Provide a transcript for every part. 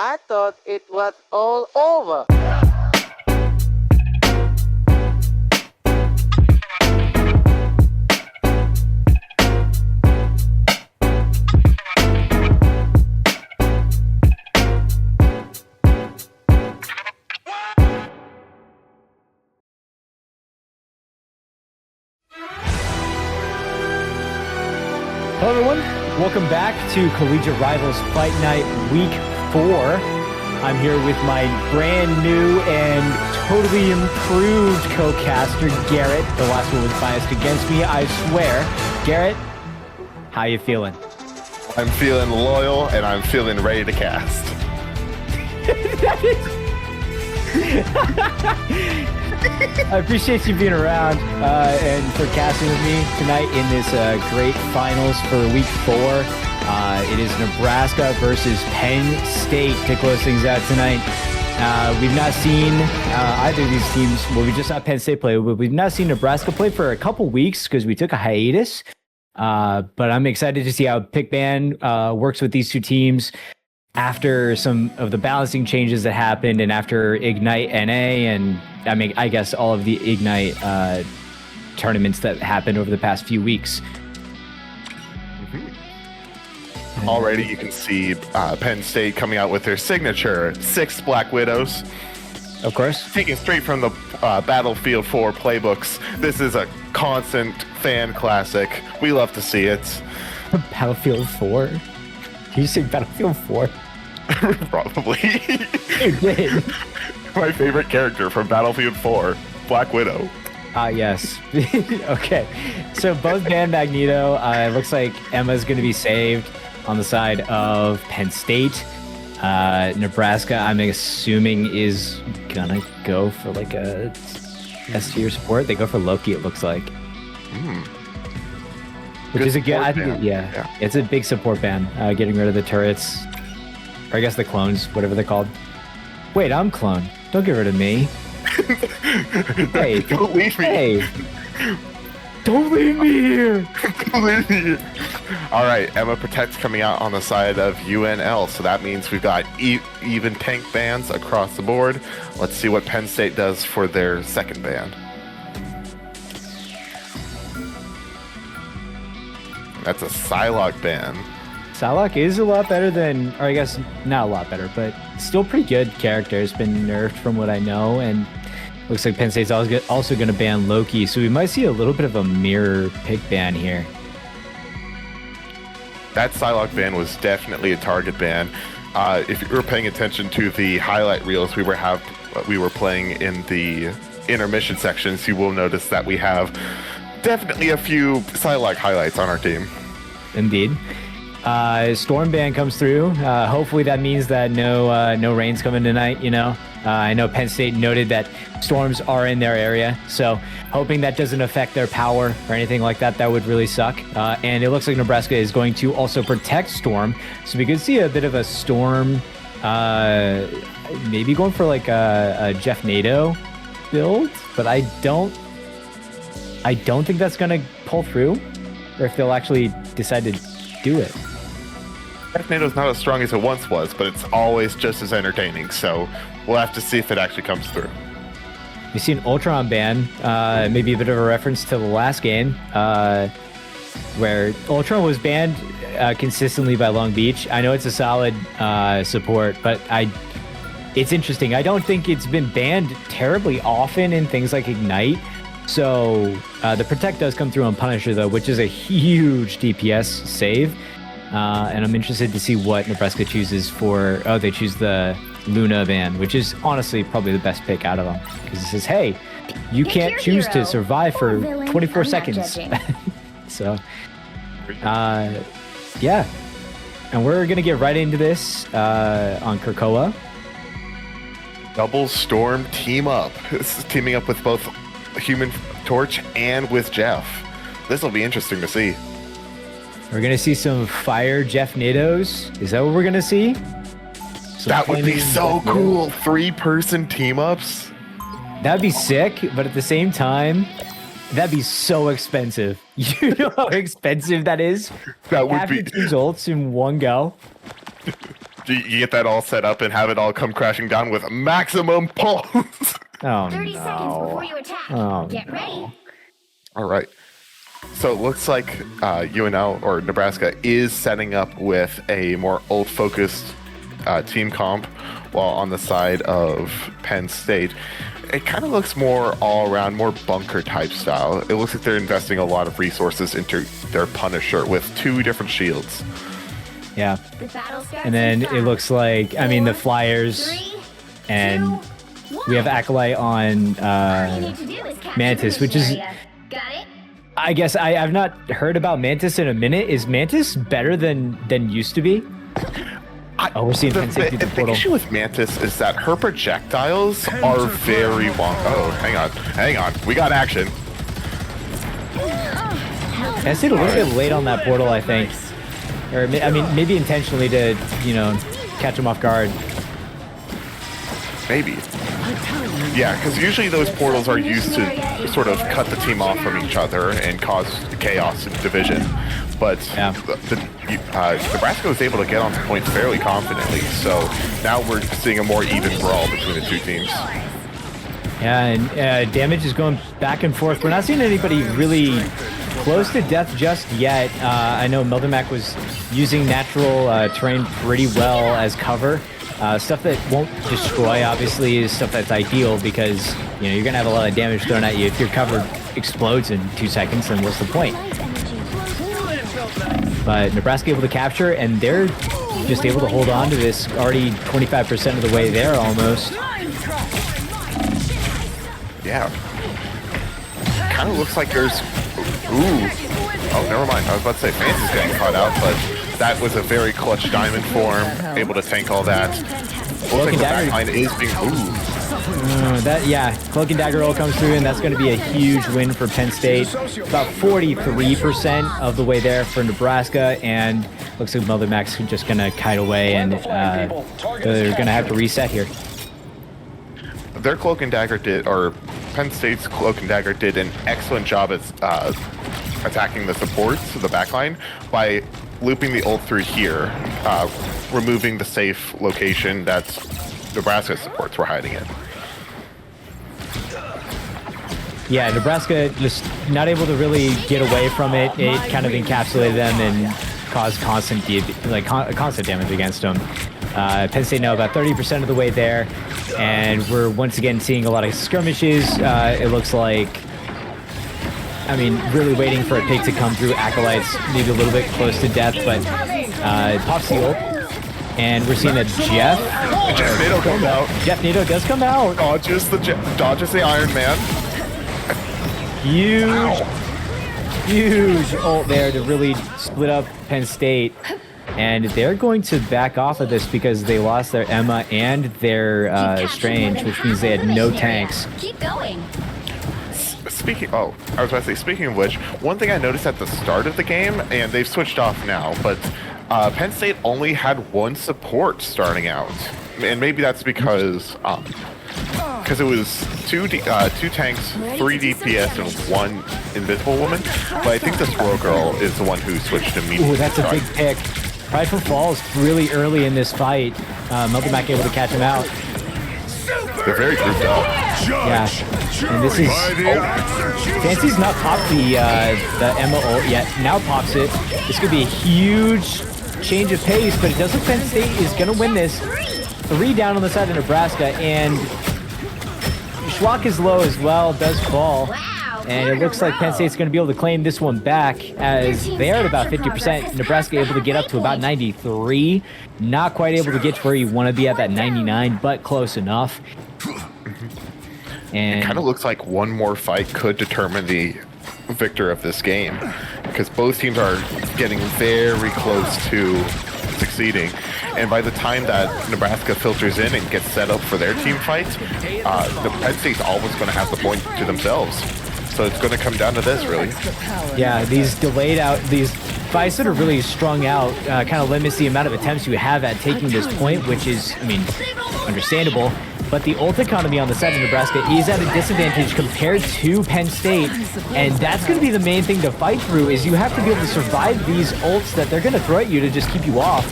I thought it was all over. Hello everyone, welcome back to Collegiate Rivals Fight Night Week 4. I'm here with my brand new and totally improved co-caster, Garrett. The last one was biased against me, I swear. Garrett, how you feeling? I'm feeling loyal and I'm feeling ready to cast. I appreciate you being around and for casting with me tonight in this great finals for Week 4. It is Nebraska versus Penn State to close things out tonight. We've not seen either of these teams. Well, we just saw Penn State play, but we've not seen Nebraska play for a couple weeks because we took a hiatus. But I'm excited to see how Pick Ban works with these two teams after some of the balancing changes that happened and after Ignite NA and I mean, I guess all of the Ignite tournaments that happened over the past few weeks. Mm-hmm. Already you can see Penn State coming out with their signature 6 Black Widows. Of course. Taken straight from the Battlefield 4 playbooks. This is a constant fan classic. We love to see it. Battlefield 4? Did you say Battlefield 4? Probably. You did. My favorite character from Battlefield 4, Black Widow. Yes. Okay. So both banned Magneto. It looks like Emma's going to be saved on the side of Penn State. Nebraska, I'm assuming, is going to go for like a S tier support. They go for Loki, it looks like. Which is a good, I think, yeah, it's a big support ban, getting rid of the turrets. Or I guess the clones, whatever they're called. Wait, I'm clone. Don't get rid of me. Hey, don't leave me. Hey, don't leave me here. Don't leave me here. All right, Emma Protect's coming out on the side of UNL, so that means we've got even tank bans across the board. Let's see what Penn State does for their second ban. That's a Psylocke ban. Psylocke is a lot better than, or I guess not a lot better, but still pretty good character. It's been nerfed from what I know, and looks like Penn State's also going to ban Loki, so we might see a little bit of a mirror pick ban here. That Psylocke ban was definitely a target ban. If you were paying attention to the highlight reels we were playing in the intermission sections, you will notice that we have definitely a few Psylocke highlights on our team. Indeed. Storm ban comes through. Hopefully that means that no rain's coming tonight, you know. I know Penn State noted that storms are in their area, so hoping that doesn't affect their power or anything like that. That would really suck. And it looks like Nebraska is going to also protect Storm, so we could see a bit of a Storm, maybe going for like a Jeff Nato build, but I don't think that's going to pull through, or if they'll actually decide to do it. Jeff Nato's not as strong as it once was, but it's always just as entertaining, so we'll have to see if it actually comes through. We see an Ultron ban, maybe a bit of a reference to the last game, where Ultron was banned consistently by Long Beach. I know it's a solid support, but it's interesting. I don't think it's been banned terribly often in things like Ignite. So the Protect does come through on Punisher, though, which is a huge DPS save. And I'm interested to see what Nebraska chooses for... Oh, they choose the Luna ban, which is honestly probably the best pick out of them. Because it says, hey, you can't choose to survive for 24 seconds. So, yeah. And we're going to get right into this on Krakoa. Double Storm team up. This is teaming up with both Human Torch and with Jeff. This will be interesting to see. We're going to see some fire Jeff Natos. Is that what we're going to see? That would be so cool. 3-person team ups. That'd be sick, but at the same time, that'd be so expensive. You know how expensive that is? That would Half be. your team's ults in one go. You get that all set up and have it all come crashing down with maximum pulse. Oh 30 seconds before you attack. Oh, Get ready. All right. So it looks like UNL or Nebraska is setting up with a more old-focused team comp, while on the side of Penn State, it kind of looks more all-around, more bunker-type style. It looks like they're investing a lot of resources into their Punisher with 2 different shields. Yeah. The battle starts And then in it looks like, I mean, the 4, Flyers 3, and 2, 1. we have Acolyte on All you need to do is capture Mantis, the which is, area. Got it? I guess I've not heard about Mantis in a minute. Is Mantis better than used to be? Oh, we're seeing Penn State through the The portal. issue with Mantis is that her projectiles are very long. Oh, hang on. We got action. Penn State a little bit late on that portal, I think. Or, I mean, maybe intentionally to, catch them off guard. Maybe. Yeah, because usually those portals are used to sort of cut the team off from each other and cause chaos and division. But Yeah. Nebraska was able to get onto point fairly confidently, so now we're seeing a more even brawl between the 2 teams. Yeah, and damage is going back and forth. We're not seeing anybody really close to death just yet. I know Meldermac was using natural terrain pretty well as cover. Stuff that won't destroy, obviously, is stuff that's ideal because, you're going to have a lot of damage thrown at you. If your cover explodes in 2 seconds, then what's the point? But Nebraska able to capture, and they're just able to hold on to this already 25% of the way there almost. Yeah. Kind of looks like there's... Ooh. Oh, never mind. I was about to say Fancy's getting caught out, but that was a very clutch diamond form, able to tank all that. Looks like the backline is being... Ooh. Cloak and Dagger roll comes through, and that's going to be a huge win for Penn State. About 43% of the way there for Nebraska, and looks like Mother Mac's just going to kite away, and they're going to have to reset here. Their Cloak and Dagger or Penn State's Cloak and Dagger did an excellent job at attacking the supports, the backline, by looping the ult through here, removing the safe location that Nebraska supports were hiding in. Yeah, Nebraska just not able to really get away from it. It kind of encapsulated them and caused constant damage against them. Penn State now about 30% of the way there, and we're once again seeing a lot of skirmishes. It looks like, really waiting for a pick to come through. Acolytes maybe a little bit close to death, but pops the ult. And we're seeing a Jeff Nato comes out. Jeff Nato does come out. Dodges the Iron Man. Huge ult there to really split up Penn State. And they're going to back off of this because they lost their Emma and their Strange, which means they had no tanks. Keep going. Speaking of which, one thing I noticed at the start of the game, and they've switched off now, but Penn State only had 1 support starting out. And maybe that's because it was 2 tanks, 3 DPS, and 1 Invisible Woman. But I think the Swirl Girl is the one who switched immediately. Ooh, that's a big pick. Prideful falls really early in this fight. Meldermac able to catch him out. They're very grouped up. Yeah, and this is... Fancy's not popped the Emma ult yet. Now pops it. This could be a huge change of pace, but it does look Penn State is going to win this. 3 down on the side of Nebraska, and Schwach is low as well, does fall. And it looks like Penn State's going to be able to claim this one back as they're at about 50%. Nebraska able to get up to about 93. Not quite able to get to where you want to be at that 99, but close enough. And It kind of looks like one more fight could determine the victor of this game, because both teams are getting very close to succeeding. And by the time that Nebraska filters in and gets set up for their team fight, the Penn State's always going to have the point to themselves. So it's going to come down to this, really. yeah, these fights that are really strung out kind of limits the amount of attempts you have at taking this point, which is, understandable. but the ult economy on the side of Nebraska is at a disadvantage compared to Penn State, and that's going to be the main thing to fight through, is you have to be able to survive these ults that they're going to throw at you to just keep you off.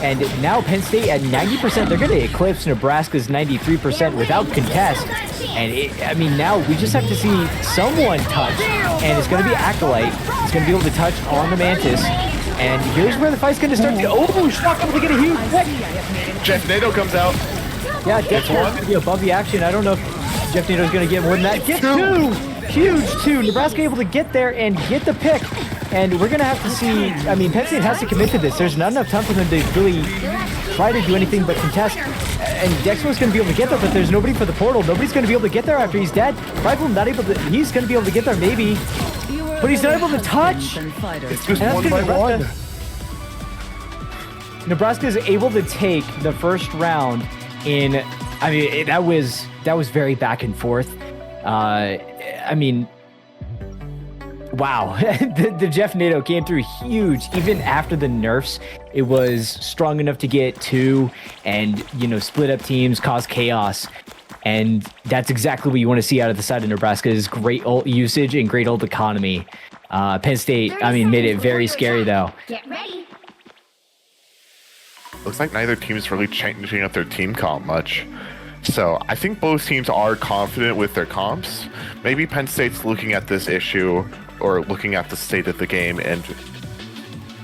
And now Penn State at 90%, they're going to eclipse Nebraska's 93% without contest. And I mean, now we just have to see someone touch, and it's going to be Acolyte. It's going to be able to touch on the Mantis. And here's where the fight's going to start. Oh, Shock able to get a huge pick. Jeff Nato comes out. Yeah, Jeff Nado's going to be above the action. I don't know if Jeff Nado's going to get more than that. Get two! Huge two. Nebraska able to get there and get the pick. And we're going to have to see, I mean, Penn State has to commit to this. There's not enough time for them to really try to do anything but contest. And Dexter's going to be able to get there, but there's nobody for the portal. Nobody's going to be able to get there after he's dead. Rifle not able to, he's going to be able to get there maybe. But he's not able to touch. It's just one by one. Nebraska is able to take the first round in, I mean, that was very back and forth. I mean, wow. the Jeff Nato came through huge. Even after the nerfs, it was strong enough to get two and, you know, split up teams, cause chaos. And that's exactly what you want to see out of the side of Nebraska, is great ult usage and great ult economy. Penn State, I mean, made it very scary though. Get ready. Looks like neither team is really changing up their team comp much. So I think both teams are confident with their comps. Maybe Penn State's looking at this issue or looking at the state of the game and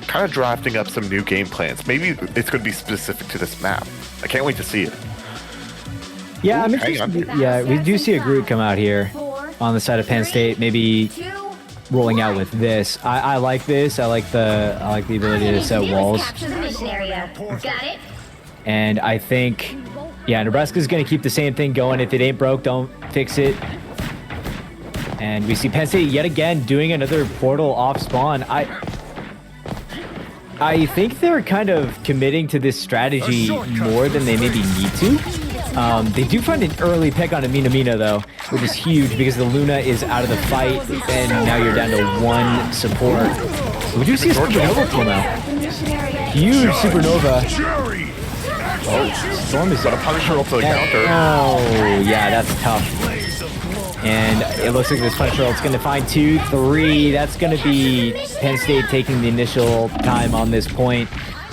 kind of drafting up some new game plans. Maybe it's going to be specific to this map. I can't wait to see it. Yeah, I mean, yeah, we do see a Groot come out here on the side of Penn State. Maybe rolling out with this. I like this. I like the ability to set walls. Got it. And I think, yeah, Nebraska's going to keep the same thing going. If it ain't broke, don't fix it. And we see Penn State yet again doing another portal off spawn. I think they're kind of committing to this strategy more than they maybe need to. They do find an early pick on Amina though, which is huge because the Luna is out of the fight, and now you're down to one support. We do see a Supernova pull now. Huge Supernova. Oh, Storm is a Punisher ult to the counter. Oh, yeah, that's tough. And it looks like this Punisher ult's going to find 2, 3. That's going to be Penn State taking the initial time on this point,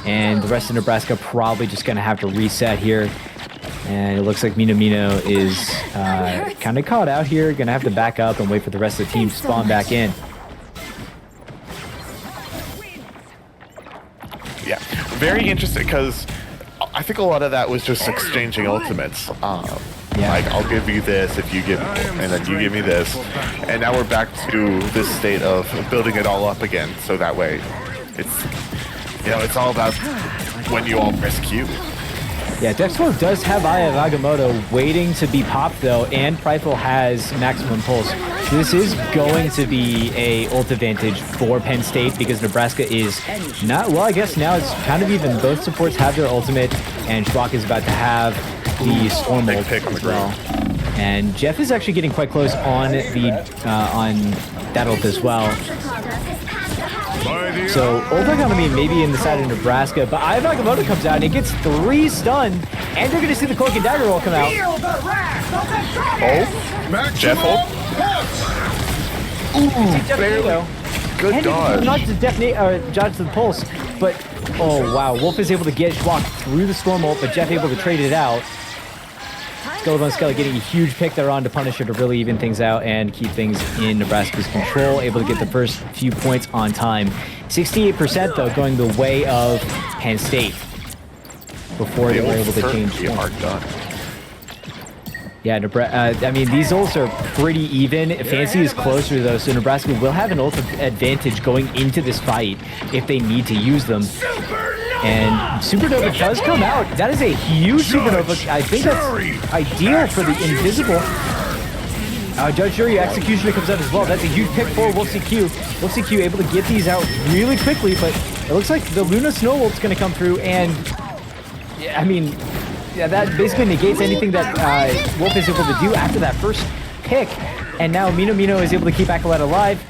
and the rest of Nebraska probably just going to have to reset here. And it looks like Mino is kind of caught out here. Going to have to back up and wait for the rest of the team to spawn back in. Yeah, very interesting because I think a lot of that was just exchanging ultimates. Like, I'll give you this if you give me, and then you give me this. And now we're back to this state of building it all up again. So that way, it's, you know, it's all about when you all press Q. Yeah, Dexter does have Eye of Agamotto waiting to be popped though, and Pryful has maximum pulse. So this is going to be a ult advantage for Penn State because Nebraska is not, well, I guess now it's kind of even. Both supports have their ultimate, and Schwach is about to have the Storm ult as well. And Jeff is actually getting quite close on that ult as well. So ult economy maybe in the side of Nebraska, but Eye of Agamotto comes out and it gets 3 stunned, and they're going to see the Cloak and Dagger roll come out. Oh, Jeff ult. Ooh, barely. Good dodge. Not to dodge to the pulse, but oh wow, Wolf is able to get Schwach through the Storm ult, but Jeff able to trade it out. Skeleton Skelly getting a huge pick there on to Punisher to really even things out and keep things in Nebraska's control. Able to get the first few points on time. 68% though going the way of Penn State before they were able to change. Hard done. Yeah, I mean, these ults are pretty even. Fancy is closer though, so Nebraska will have an ult advantage going into this fight if they need to use them. And Supernova does come out. That is a huge Supernova. I think that's ideal for the Invisible. Judge Jury Executioner comes out as well. That's a huge pick for Wolf CQ. Wolf CQ able to get these out really quickly, but it looks like the Luna Snow ult's going to come through, and I mean, yeah, that basically negates anything that Wolf is able to do after that first pick. And now Mino is able to keep Acolyte alive.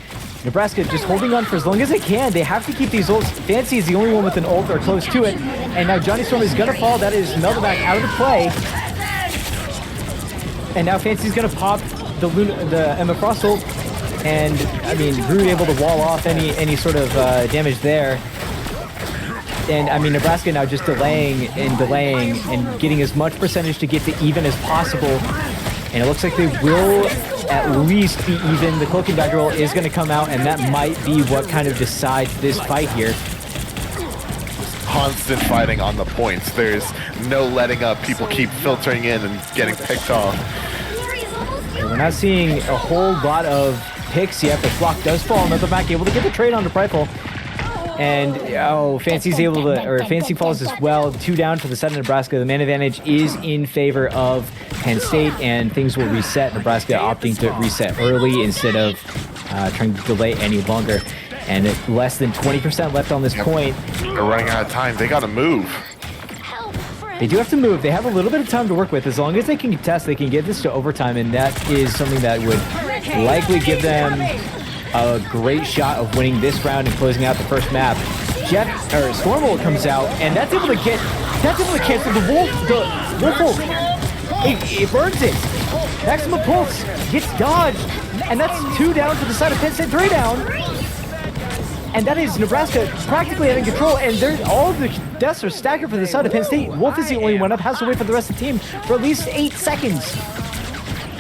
Nebraska just holding on for as long as they can. They have to keep these ults. Fancy is the only one with an ult or close to it. And now Johnny Storm is going to fall. That is Meldaback out of the play. And now Fancy's gonna pop the Emma Frost ult, and I mean, Brood able to wall off any sort of damage there. And I mean, Nebraska now just delaying and getting as much percentage to get to even as possible. And it looks like they will at least be even. The Cloak and Dagger roll is going to come out, and that might be what kind of decides this fight here. Constant fighting on the points. There's no letting up. People keep filtering in and getting picked off. And we're not seeing a whole lot of picks yet, but Flock does fall on the back, able to get the trade on the rifle. And Fancy's able to, or Fancy falls as well. 2 down for the side of Nebraska. The man advantage is in favor of Penn State, and things will reset. Nebraska opting to reset early instead of trying to delay any longer. And less than 20% left on this point. They're running out of time. They got to move. They do have to move. They have a little bit of time to work with. As long as they can contest, they can get this to overtime, and that is something that would likely give them a great shot of winning this round and closing out the first map. Stormbolt comes out, and that's able to cancel the Wolf ult. It burns it. Maximum Pulse gets dodged, and that's 2 down to the side of Penn State, 3 down. And that is Nebraska practically having control, and all of the deaths are staggered for the side of Penn State. Wolf is the only one up, has to wait for the rest of the team for at least 8 seconds.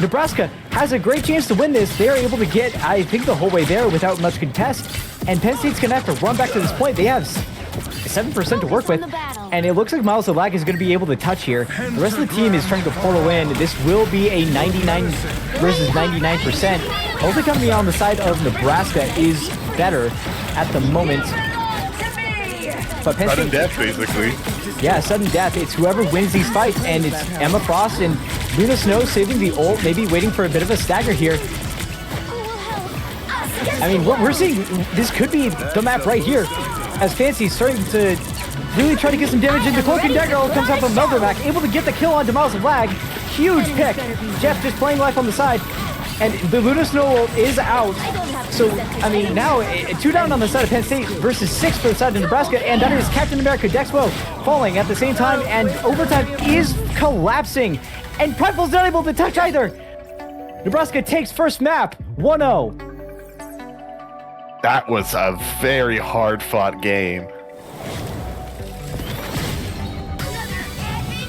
Nebraska has a great chance to win this. They are able to get, I think, the whole way there without much contest. And Penn State's going to have to run back to this point. They have 7% to work with. And it looks like Miles the Lag is going to be able to touch here. The rest of the team is trying to portal in. This will be a 99 versus 99%. Only company on the side of Nebraska is better at the moment. But Penn Sudden State, death, basically. yeah, sudden death. It's whoever wins these fights, and it's Emma Frost and Luna Snow saving the ult, maybe waiting for a bit of a stagger here. I mean, what we're seeing, this could be the map right here, as Fancy's starting to really try to get some damage into Cloak and Dagger. Comes out from Meldermac, able to get the kill on Miles of Lag. Huge pick. Jeff just playing life on the side. And the Luna Snow ult is out. So, I mean, now 2 down on the side of Penn State versus 6 for the side of Nebraska. And that is Captain America Dexpo falling at the same time. And overtime is collapsing. And Pridefull's not able to touch either. Nebraska takes first map, 1-0. That was a very hard-fought game.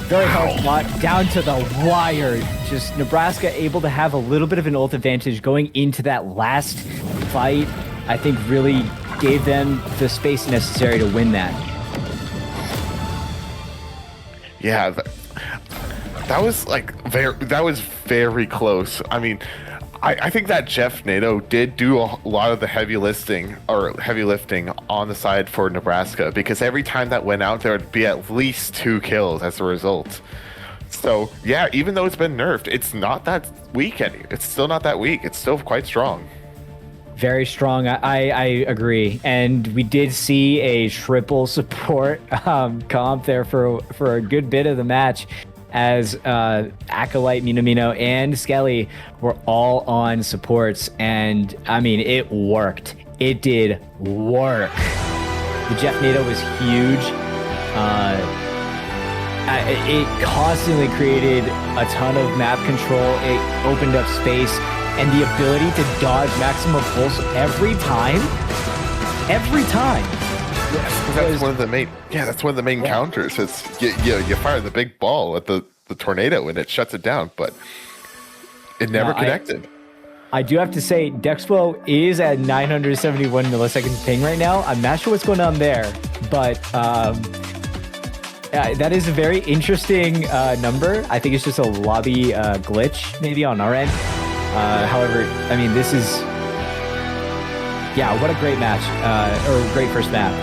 Very hard fought, down to the wire. Just Nebraska able to have a little bit of an ult advantage going into that last fight. I think really gave them the space necessary to win that. Yeah, that was very close. I mean, I think that Jeff Nato did do a lot of the heavy lifting on the side for Nebraska, because every time that went out, there would be at least 2 kills as a result. So yeah, even though it's been nerfed, it's not that weak anymore. It's still not that weak. It's still quite strong. Very strong. I agree. And we did see a triple support comp there for a good bit of the match, as Acolyte, Minamino, and Skelly were all on supports. And I mean, it worked. It did work. The Jeff Nato was huge. It constantly created a ton of map control. It opened up space, and the ability to dodge maximum pulse every time. Every time. Yes, that's one of the main. Yeah, that's one of the main counters. It's you fire the big ball at the tornado and it shuts it down, but it never connected. I do have to say, Dexpo is at 971 milliseconds ping right now. I'm not sure what's going on there, but that is a very interesting number. I think it's just a lobby glitch maybe on our end. However, I mean, this is, yeah, what a great match, or great first map.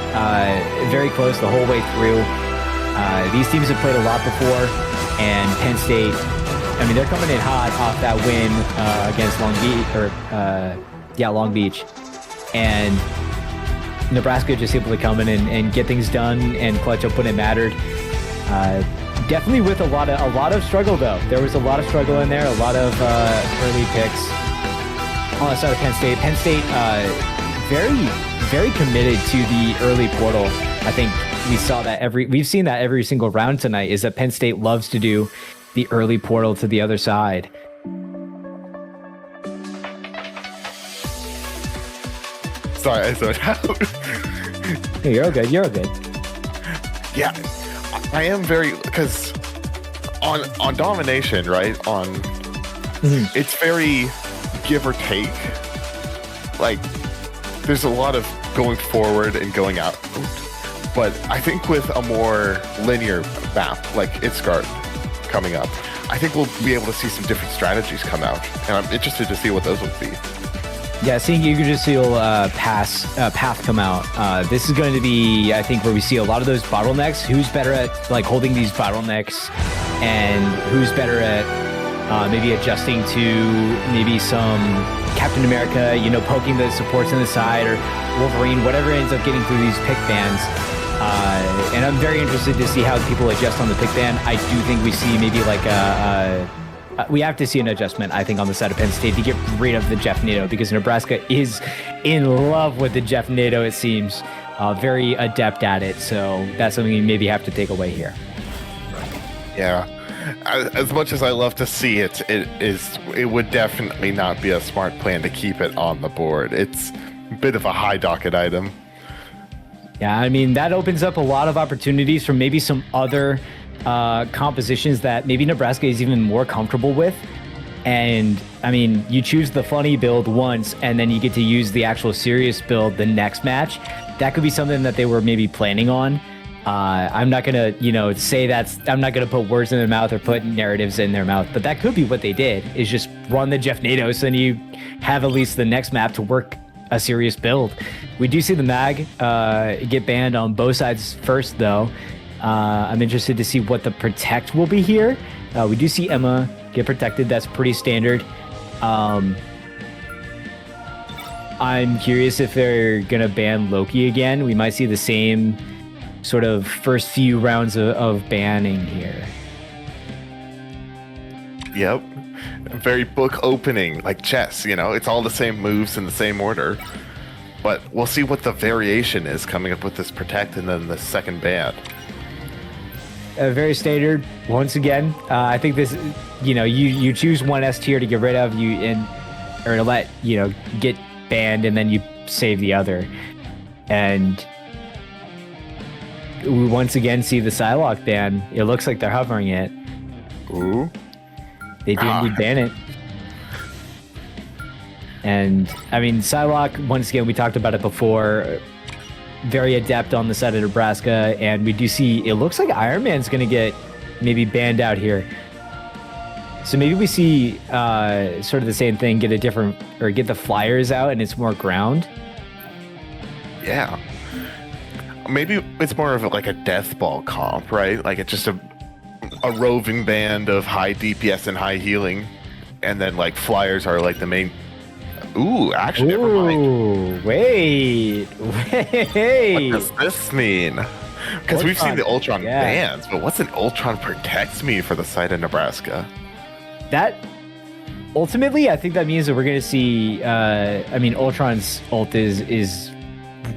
Very close the whole way through. These teams have played a lot before, and Penn State, I mean, they're coming in hot off that win against Long Beach. And Nebraska just able to come in and get things done and clutch up when it mattered. Definitely with a lot of struggle though. There was a lot of struggle in there, a lot of early picks on the side of Penn State. Penn State very, very committed to the early portal. I think we've seen that every single round tonight, is that Penn State loves to do the early portal to the other side. Sorry, I zoned out. Hey, you're all good. You're all good. Yeah, I am very, because on domination, right? It's very give or take. Like, there's a lot of going forward and going out. But I think with a more linear map, like Itzgard coming up, I think we'll be able to see some different strategies come out. And I'm interested to see what those would be. Yeah, seeing Yggdrasil path come out. This is going to be, I think, where we see a lot of those bottlenecks. Who's better at like holding these bottlenecks, and who's better at maybe adjusting to maybe some Captain America, poking the supports on the side, or Wolverine, whatever ends up getting through these pick bans. And I'm very interested to see how people adjust on the pick ban. I do think we see maybe like we have to see an adjustment, I think, on the side of Penn State to get rid of the Jeff Nato, because Nebraska is in love with the Jeff Nato, it seems. Very adept at it. So that's something you maybe have to take away here. Yeah. As much as I love to see it, it would definitely not be a smart plan to keep it on the board. It's a bit of a high docket item. Yeah, I mean, that opens up a lot of opportunities for maybe some other compositions that maybe Nebraska is even more comfortable with. And I mean, you choose the funny build once, and then you get to use the actual serious build the next match. That could be something that they were maybe planning on. I'm not gonna, say I'm not gonna put words in their mouth or put narratives in their mouth, but that could be what they did, is just run the Jeff Nato, so then you have at least the next map to work a serious build. We do see the mag get banned on both sides first, though. I'm interested to see what the protect will be here. We do see Emma get protected. That's pretty standard. I'm curious if they're gonna ban Loki again. We might see the same sort of first few rounds of banning here. Yep. Very book opening, like chess, it's all the same moves in the same order. But we'll see what the variation is coming up with this protect and then the second ban. Very standard once again. I think this, you choose one S tier to get rid of, or to let, get banned, and then you save the other. And we once again see the Psylocke ban. It looks like they're hovering it. Ooh. They did ban it. And I mean, Psylocke, once again, we talked about it before, very adept on the side of Nebraska, and we do see, it looks like Iron Man's going to get maybe banned out here. So maybe we see sort of the same thing, get the flyers out, and it's more ground. Yeah. Maybe it's more of like a death ball comp, right? Like it's just a roving band of high DPS and high healing, and then like flyers are like the main. Ooh, actually, never mind. Wait. What does this mean? Because we've seen the Ultron bans, but what's an Ultron protects mean for the side of Nebraska? That ultimately, I think that means that we're going to see. Ultron's ult is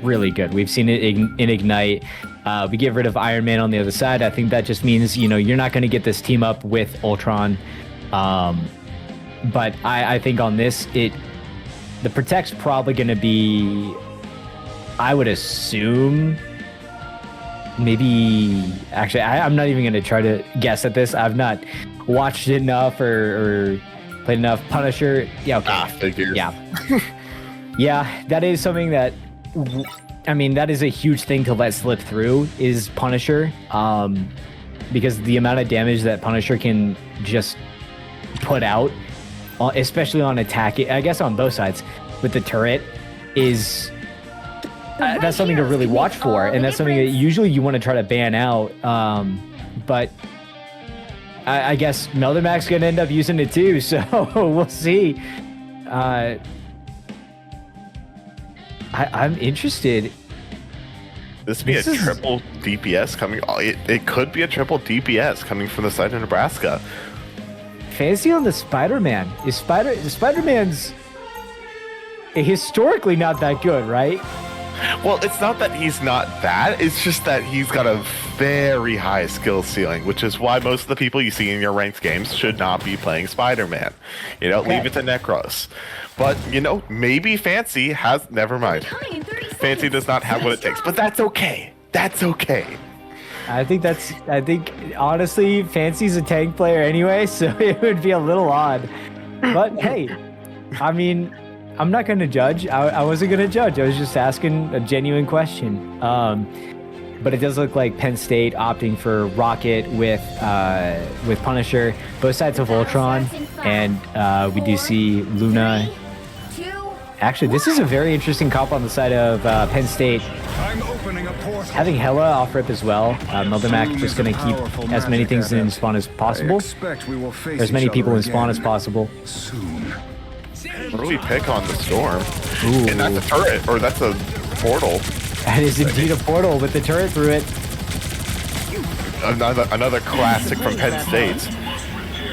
really good. We've seen it in Ignite. We get rid of Iron Man on the other side. I think that just means, you're not going to get this team up with Ultron. But I think on this, the protect's probably going to be, I would assume, maybe, actually, I'm not even going to try to guess at this. I've not watched enough or played enough. Punisher. Yeah, okay. Figures. Yeah. Yeah, that is something that, that is a huge thing to let slip through, is Punisher. Because the amount of damage that Punisher can just put out, especially on attack, I guess on both sides, with the turret, is that's something to really watch for, and that's something that usually you want to try to ban out. But I guess Meldermack's gonna end up using it too, so we'll see. I'm interested. This be a triple DPS coming. It could be a triple DPS coming from the side of Nebraska. Fancy on the Spider-Man. Spider-Man's historically not that good, right? Well, it's not that he's not that. It's just that he's got a very high skill ceiling, which is why most of the people you see in your ranked games should not be playing Spider-Man. You know, leave it to Necros. But, you know, maybe Fancy has... Never mind. Fancy does not have what it takes, but that's okay. That's okay. I think honestly, Fancy's a tank player anyway, so it would be a little odd. But hey, I mean, I'm not going to judge. I wasn't going to judge. I was just asking a genuine question. But it does look like Penn State opting for Rocket with Punisher, both sides of Voltron, and we do see Luna. Actually, this is a very interesting comp on the side of Penn State. Having Hella off rip as well. Meldermac just going to keep as many things in spawn as possible. Or as many people in spawn as possible. What do we pick on the Storm? Ooh. And that's a turret, or that's a portal. That is indeed a portal with the turret through it. Another classic from Penn State.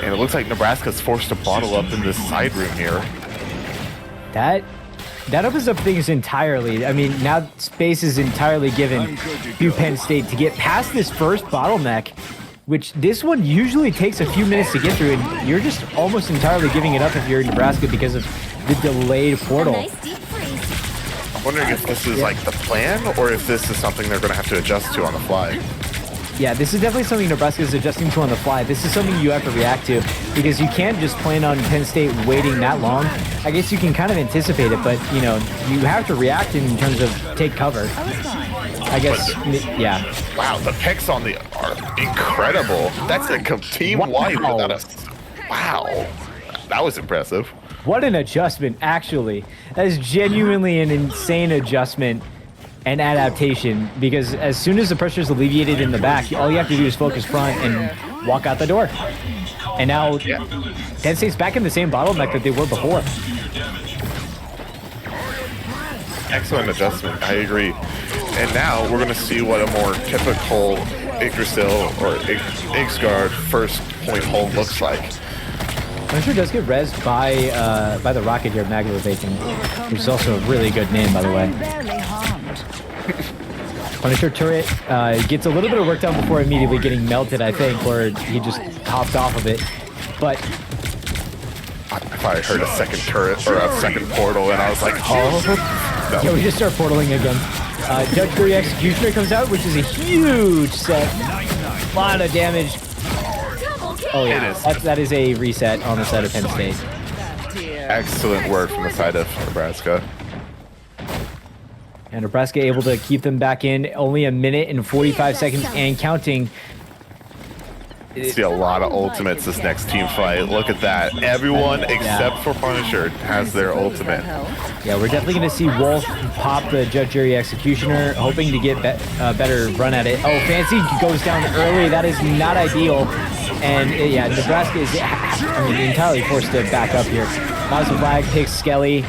And it looks like Nebraska's forced to bottle up in this side room here. That opens up things entirely. I mean, now space is entirely given to Penn State to get past this first bottleneck, which this one usually takes a few minutes to get through, and you're just almost entirely giving it up if you're in Nebraska because of the delayed portal. I'm wondering if this is like the plan, or if this is something they're going to have to adjust to on the fly. Yeah, this is definitely something Nebraska is adjusting to on the fly. This is something you have to react to because you can't just plan on Penn State waiting that long. I guess you can kind of anticipate it, but, you know, you have to react in terms of take cover. I guess, yeah. Wow, the picks on the are incredible. That's a team-wide without us. Wow, that was impressive. What an adjustment, actually. That is genuinely an insane adjustment and adaptation, because as soon as the pressure is alleviated in the back, all you have to do is focus front and walk out the door. And now Penn State's back in the same bottleneck that they were before. Excellent adjustment, I agree. And now we're going to see what a more typical Yggdrasil or Ixgard first point hold looks like. Punisher does get rezzed by the rocket here, Magma Bacon, which is also a really good name, by the way. Punisher turret gets a little bit of work done before immediately getting melted, I think, or he just hopped off of it. But I thought I heard a second turret or a second portal, and I was like, oh. No. Yeah, we just start portaling again. Judge Jury Executioner comes out, which is a huge set. A lot of damage. Oh yeah, that is a reset on the side of Penn State. Excellent work from the side of Nebraska. And Nebraska able to keep them back in only a minute and 45 seconds and counting. See a lot of ultimates this next team fight. Look at that. Everyone except for Punisher has their ultimate. Yeah, we're definitely going to see Wolf pop the Judge Jury Executioner, hoping to get a better run at it. Oh, Fancy goes down early. That is not ideal. And yeah, Nebraska is entirely forced to back up here. Mouse Flag takes Skelly.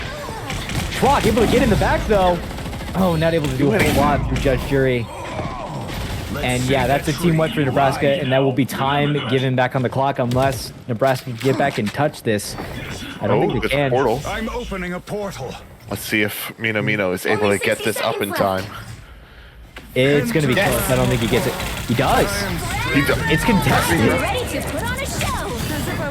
Schwach able to get in the back though. Oh, not able to do a whole lot through Judge Jury. And yeah, that's a team wipe for Nebraska, and that will be time given back on the clock unless Nebraska can get back and touch this. I don't think they can. Portal. I'm opening a portal. Let's see if Mino is able to get this up in time. It's going to be close. I don't think he gets it. He does. It's contested.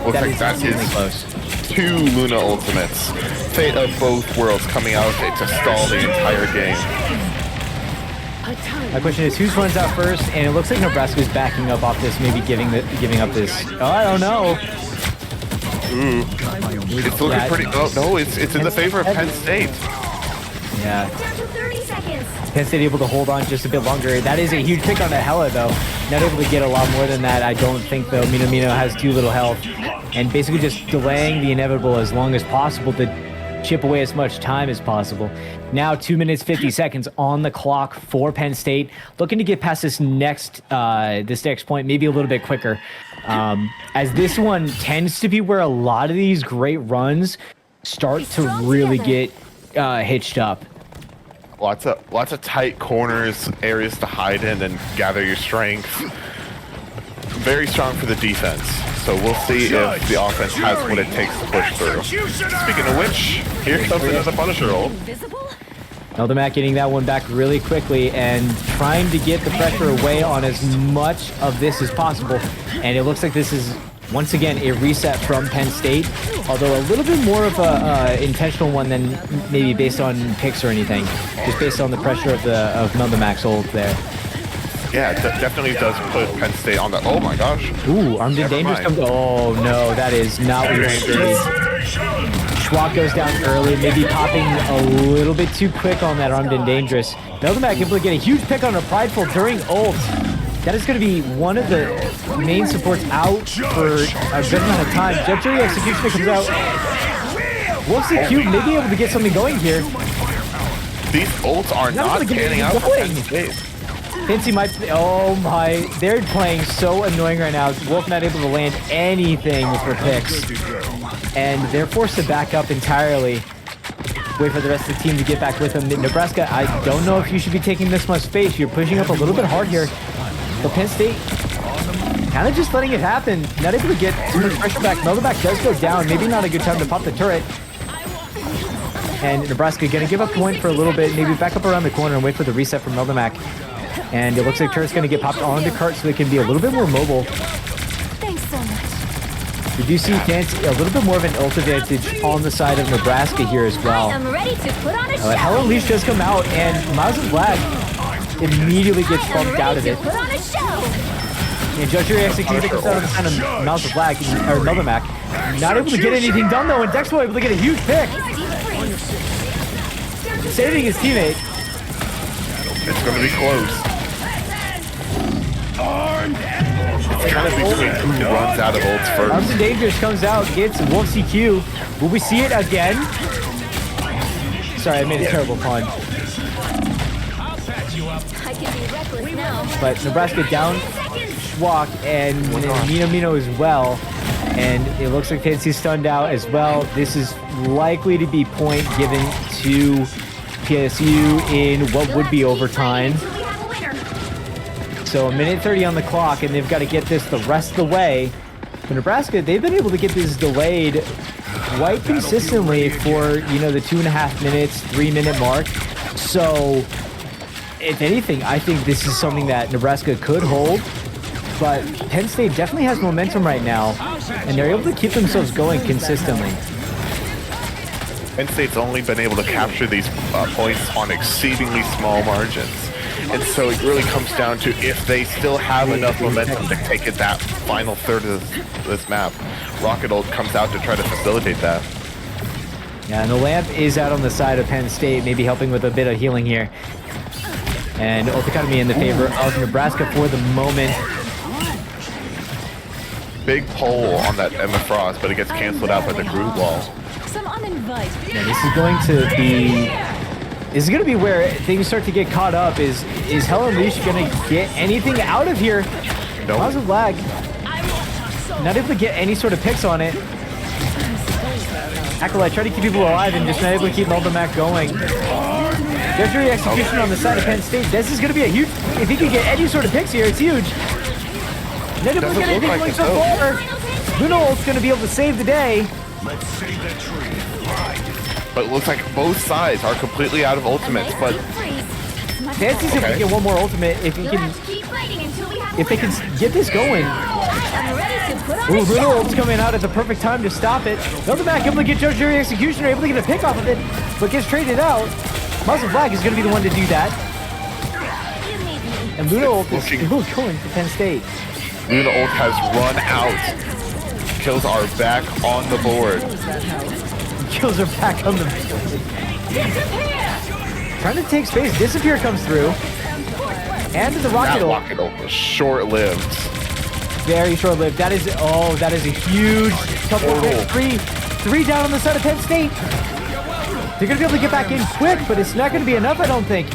Looks like that's his close. 2 Luna ultimates. Fate of both worlds coming out of it to stall the entire game. My question is, who runs out first? And it looks like Nebraska's backing up off this, maybe giving up this. Oh, I don't know. Ooh, it's looking pretty. Oh no, it's in the favor of Penn State. Yeah. Penn State able to hold on just a bit longer. That is a huge pick on that Hella though. Not able to get a lot more than that, I don't think though. Mino has too little health, and basically just delaying the inevitable as long as possible to chip away as much time as possible. Now 2 minutes 50 seconds on the clock for Penn State, looking to get past this next point maybe a little bit quicker, as this one tends to be where a lot of these great runs start to really get hitched up. Lots of tight corners, areas to hide in and gather your strength. Very strong for the defense. So we'll see if the offense has what it takes to push through. Speaking of which, here comes another Punisher roll. Meldomac getting that one back really quickly and trying to get the pressure away on as much of this as possible. And it looks like this is, once again, a reset from Penn State, although a little bit more of a intentional one than maybe based on picks or anything, just based on the pressure of Meldamac's ult there. Yeah, it definitely does put Penn State on the... Oh my gosh. Ooh, Armed and Dangerous comes... Oh no, that is not what you want to see. Schwab goes down early, maybe popping a little bit too quick on that Armed and Dangerous. Meldamac able to get a huge pick on a Prideful during ult. That is going to be one of the main supports out for a good amount of time. Jet Jury Executioner comes out. We'll see Q maybe able to get something going here. These ults are not panning out for Penn State. Fancy might... Oh my... They're playing so annoying right now. Wolf not able to land anything for picks. And they're forced to back up entirely. Wait for the rest of the team to get back with them. Nebraska, I don't know if you should be taking this much space. You're pushing up a little bit hard here. But Penn State kind of just letting it happen. Not able to get too much pressure back. Meldomac does go down. Maybe not a good time to pop the turret. And Nebraska going to give up point for a little bit. Maybe back up around the corner and wait for the reset from Meldomac. And it looks like turret's going to get popped onto cart so they can be a little bit more mobile. Thanks so much. We do see Fancy a little bit more of an ult advantage on the side of Nebraska here as well. I'm ready to put on a show. Hell Unleashed does come out, and Miles of Black immediately gets bumped out of it. Put on a show. And Judge Jury Executioner comes out of the kind of Miles of Black, or Meldomac. Not able to get anything done though, and Dexpo able to get a huge pick. Saving his teammate. It's going to be close. It's kind of between who runs out of ults first. Arms and Dangerous comes out, gets Wolf CQ. Will we see it again? Sorry, I made a terrible pun. I can be reckless now. But Nebraska down Schwak and Mino as well. And it looks like Fancy's stunned out as well. This is likely to be point given to PSU in what would be overtime. So a minute 30 on the clock, and they've got to get this the rest of the way. But Nebraska, they've been able to get this delayed quite consistently for, you know, the 2.5 minutes, 3-minute mark. So if anything, I think this is something that Nebraska could hold. But Penn State definitely has momentum right now, and they're able to keep themselves going consistently. Penn State's only been able to capture these points on exceedingly small margins. And so it really comes down to if they still have enough momentum to take it that final third of this map. Rocket Ult comes out to try to facilitate that. Yeah, and the lamp is out on the side of Penn State, maybe helping with a bit of healing here. And Ult Academy in the favor of Nebraska for the moment. Big pull on that Emma Frost, but it gets canceled out by the Groove Wall. Some uninvited. Yeah, this is going to be... This is going to be where things start to get caught up. Is Hell Unleashed going to get anything out of here? No. Positive lag. Not able to get any sort of picks on it. Acolyte try to keep people alive and just not able to keep Meldomac going. Judgery Execution on the side of Penn State. This is going to be a huge... If he can get any sort of picks here, it's huge. Not able to get anything going so far. Luna Ult's going to be able to save the day. Let's save that tree. But it looks like both sides are completely out of ultimates, but... Fancy's if he can get one more ultimate, if he can... If they can get this going. Ooh, Luna Ult's coming out at the perfect time to stop it. Meldomac able to get Judge Jury Executioner, able to get a pick off of it, but gets traded out. Muzzle Black is going to be the one to do that. And Luna Ult is going for Penn State. Luna Ult has run out. Kills are back on the board. Kills are back on the board. Trying to take space. Disappear comes through. And the Rocket Ult. Rocket Ult was short-lived. Very short-lived. That is, oh, that is a huge couple of three down on the side of Penn State. They're going to be able to get back in quick, but it's not going to be enough, I don't think.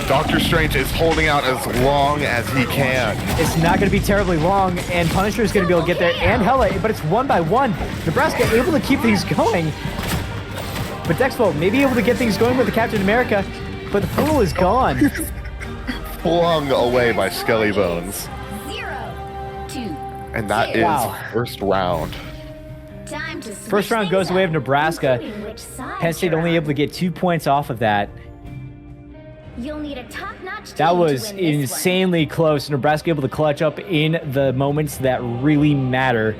Dr. Strange is holding out as long as he can. It's not going to be terribly long, and Punisher is going to be able to get there, and Hella, but it's 1 by 1. Nebraska able to keep things going. But Dexpo may be able to get things going with the Captain America, but the pool is gone. Flung away by Skelly Bones. 0-2. And that is first round. First round goes away of Nebraska. Penn Penn State only able to get 2 points off of that. You'll need a top-notch That team was to win this one. insanely close. Nebraska able to clutch up in the moments that really matter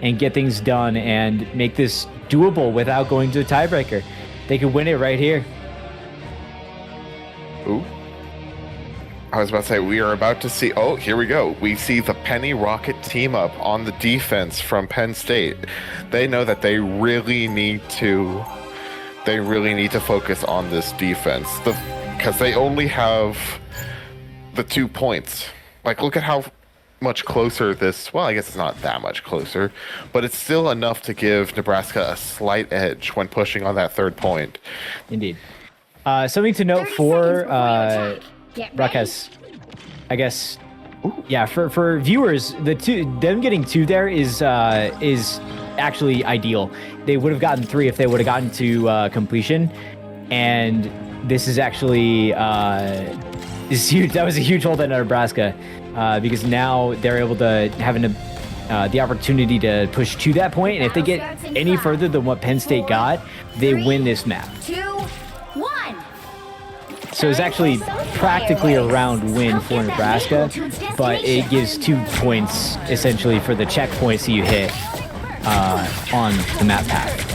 and get things done and make this doable without going to a tiebreaker. They could win it right here. Ooh. I was about to say, we are about to see, oh, here we go. We see the Penny Rocket team up on the defense from Penn State. They know that they really need to focus on this defense. Because they only have the 2 points. Like, look at how much closer this, well, I guess it's not that much closer, but it's still enough to give Nebraska a slight edge when pushing on that 3rd point. Indeed. Something to note 30 for seconds before you attack. Get ready. broadcast, I guess. Yeah, for viewers, them getting 2 there is actually ideal. They would have gotten 3 if they would have gotten to completion, and this is actually is huge. That was a huge hold at Nebraska because now they're able to have the opportunity to push to that point, and if they get any further than what Penn State got, they win this map. 2, 1. So it's actually practically a round win for Nebraska, but it gives 2 points essentially for the checkpoints that you hit on the map path.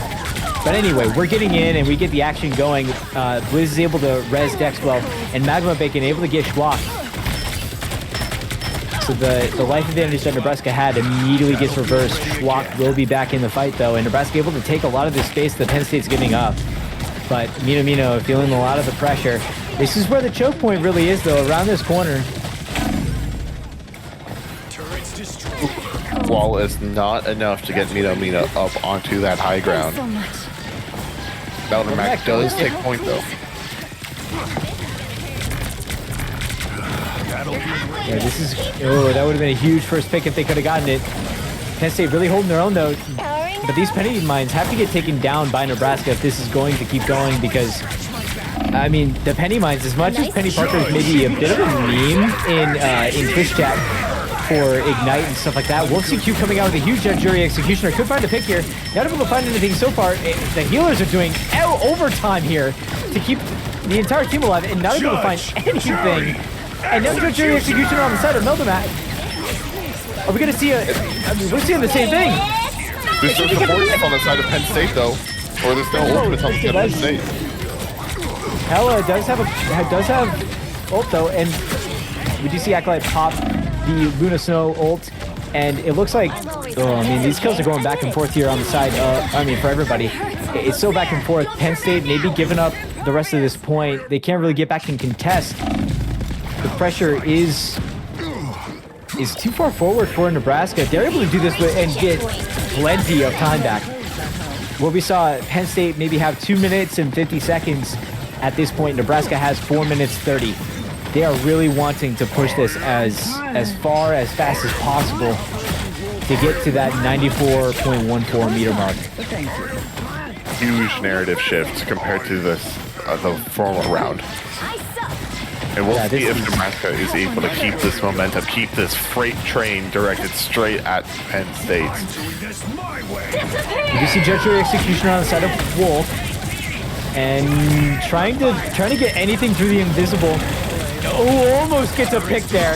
But anyway, we're getting in and we get the action going. Blizz is able to res Dexwell, and Magma Bacon able to get Schwach. So the life advantage that Nebraska had immediately gets reversed. Schwach will be back in the fight though, and Nebraska able to take a lot of the space that Penn State's giving up. But Mino feeling a lot of the pressure. This is where the choke point really is though, around this corner. Wall is not enough to get Mino up onto that high ground. So much. Mac does take point though. Yeah, this is, that would have been a huge first pick if they could have gotten it. Penn State really holding their own though. But these Penny mines have to get taken down by Nebraska if this is going to keep going, because I mean, the Penny mines, as much as Penny Parker is maybe a bit of a meme in Twitch chat for Ignite and stuff like that, Wolfsy Q coming out with a huge jury executioner. Could find a pick here. Not able to find anything so far. The healers are doing overtime here to keep the entire team alive and not able to find anything. And now jury executioner on the side of Meldomat. Are we going to see we're seeing the same thing. There's no supports on the side of Penn State though. Or there's no ultimates on the side of Penn State. Hella does have ult though, and we do see Acolyte pop the Luna Snow ult, and it looks like, I mean, these kills are going back and forth here on the side, for everybody. It's so back and forth. Penn State maybe giving up the rest of this point. They can't really get back and contest. The pressure is too far forward for Nebraska. They're able to do this and get plenty of time back. Where we saw Penn State maybe have 2 minutes and 50 seconds at this point, Nebraska has 4 minutes 30. They are really wanting to push this as far, as fast as possible to get to that 94.14 meter mark. Huge narrative shift compared to the former round. And we'll see if Nebraska is able to keep this momentum, keep this freight train directed straight at Penn State. You see Judgery Executioner on the side of Wolf, and trying to get anything through the invisible. Oh, almost gets a pick there.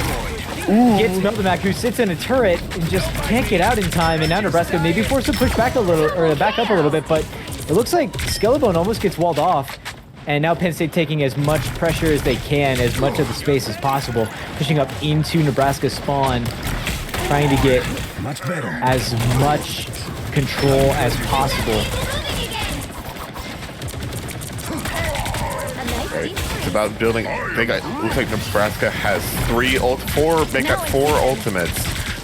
Gets Meldomac, who sits in a turret and just can't get out in time. And now Nebraska maybe forced to push back a little, or back up a little bit, but it looks like Skelebone almost gets walled off. And now Penn State taking as much pressure as they can, as much of the space as possible, pushing up into Nebraska's spawn, trying to get as much control as possible. Right. It's about building. Looks like Nebraska has 4 ultimates.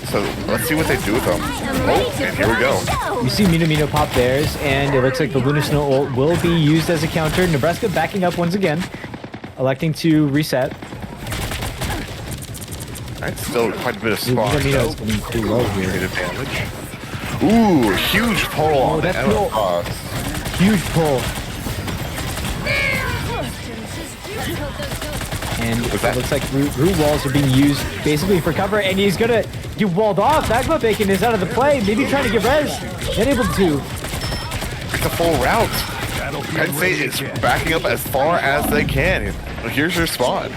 So let's see what they do with them. Oh, and here we go. You see Mino pop theirs, and it looks like the Lunar Snow ult will be used as a counter. Nebraska backing up once again, electing to reset. Alright, still quite a bit of spawn. Mino's getting too low here. Negative damage. Ooh, huge pull on the Emma Fox. Huge pull. And it looks like root walls are being used basically for cover, and he's gonna get walled off. Magma Bacon is out of the play, maybe trying to get res. Not able to. It's a full route. Penn State is backing up as far as they can. here's your spawn.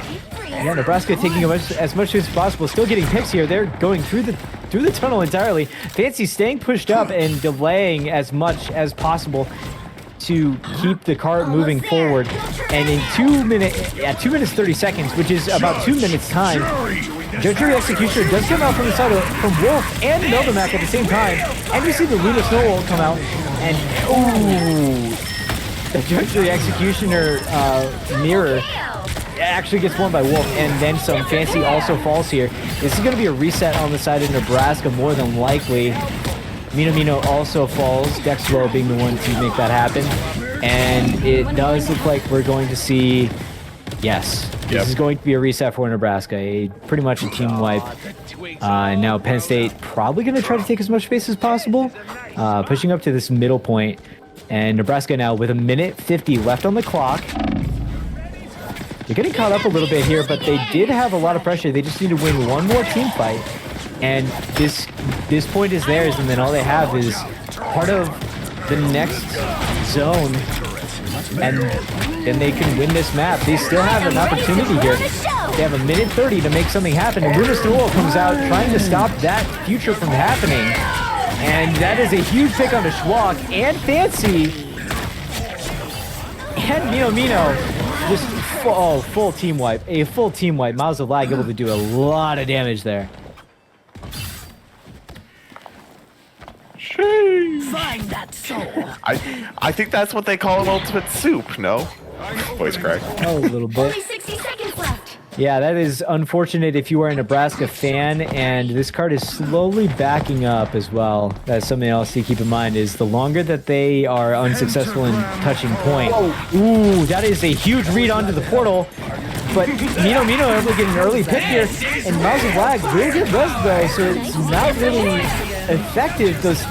Yeah, Nebraska taking as much as possible, still getting picks here. They're going through the tunnel entirely. Fancy staying pushed up and delaying as much as possible to keep the cart moving forward. And in 2 minutes 30 seconds, which is about 2 minutes time, Jury Executioner does come out from the side from Wolf and Meldomac at the same time. And we see the Luna Snowball come out. And the Jury Executioner mirror actually gets won by Wolf, and then some. Fancy also falls here. This is going to be a reset on the side of Nebraska, more than likely. Mino also falls, Dexlo being the one to make that happen. And it does look like we're going to see, yes, this is going to be a reset for Nebraska, pretty much a team wipe. Now Penn State probably going to try to take as much space as possible, pushing up to this middle point. And Nebraska now with 1:50 left on the clock. They're getting caught up a little bit here, but they did have a lot of pressure. They just need to win one more team fight. And this point is theirs, and then all they have is part of the next zone. And then they can win this map. They still have an opportunity here. They have 1:30 to make something happen. And Luna Snowball comes out trying to stop that future from happening. And that is a huge pick on the Schwalk and Fancy. And Mino just full team wipe. A full team wipe. Miles of Lag able to do a lot of damage there. Find that soul. I think that's what they call an ultimate soup, no? Voice crack. Oh, a little bit. Only 60 seconds left. Yeah, that is unfortunate if you are a Nebraska fan, and this card is slowly backing up as well. That's something else to keep in mind, is the longer that they are unsuccessful in touching point. Ooh, that is a huge read onto the portal. But Mino able to get an early pick here, and Miles of Lag will get res though, so it's not really effective. This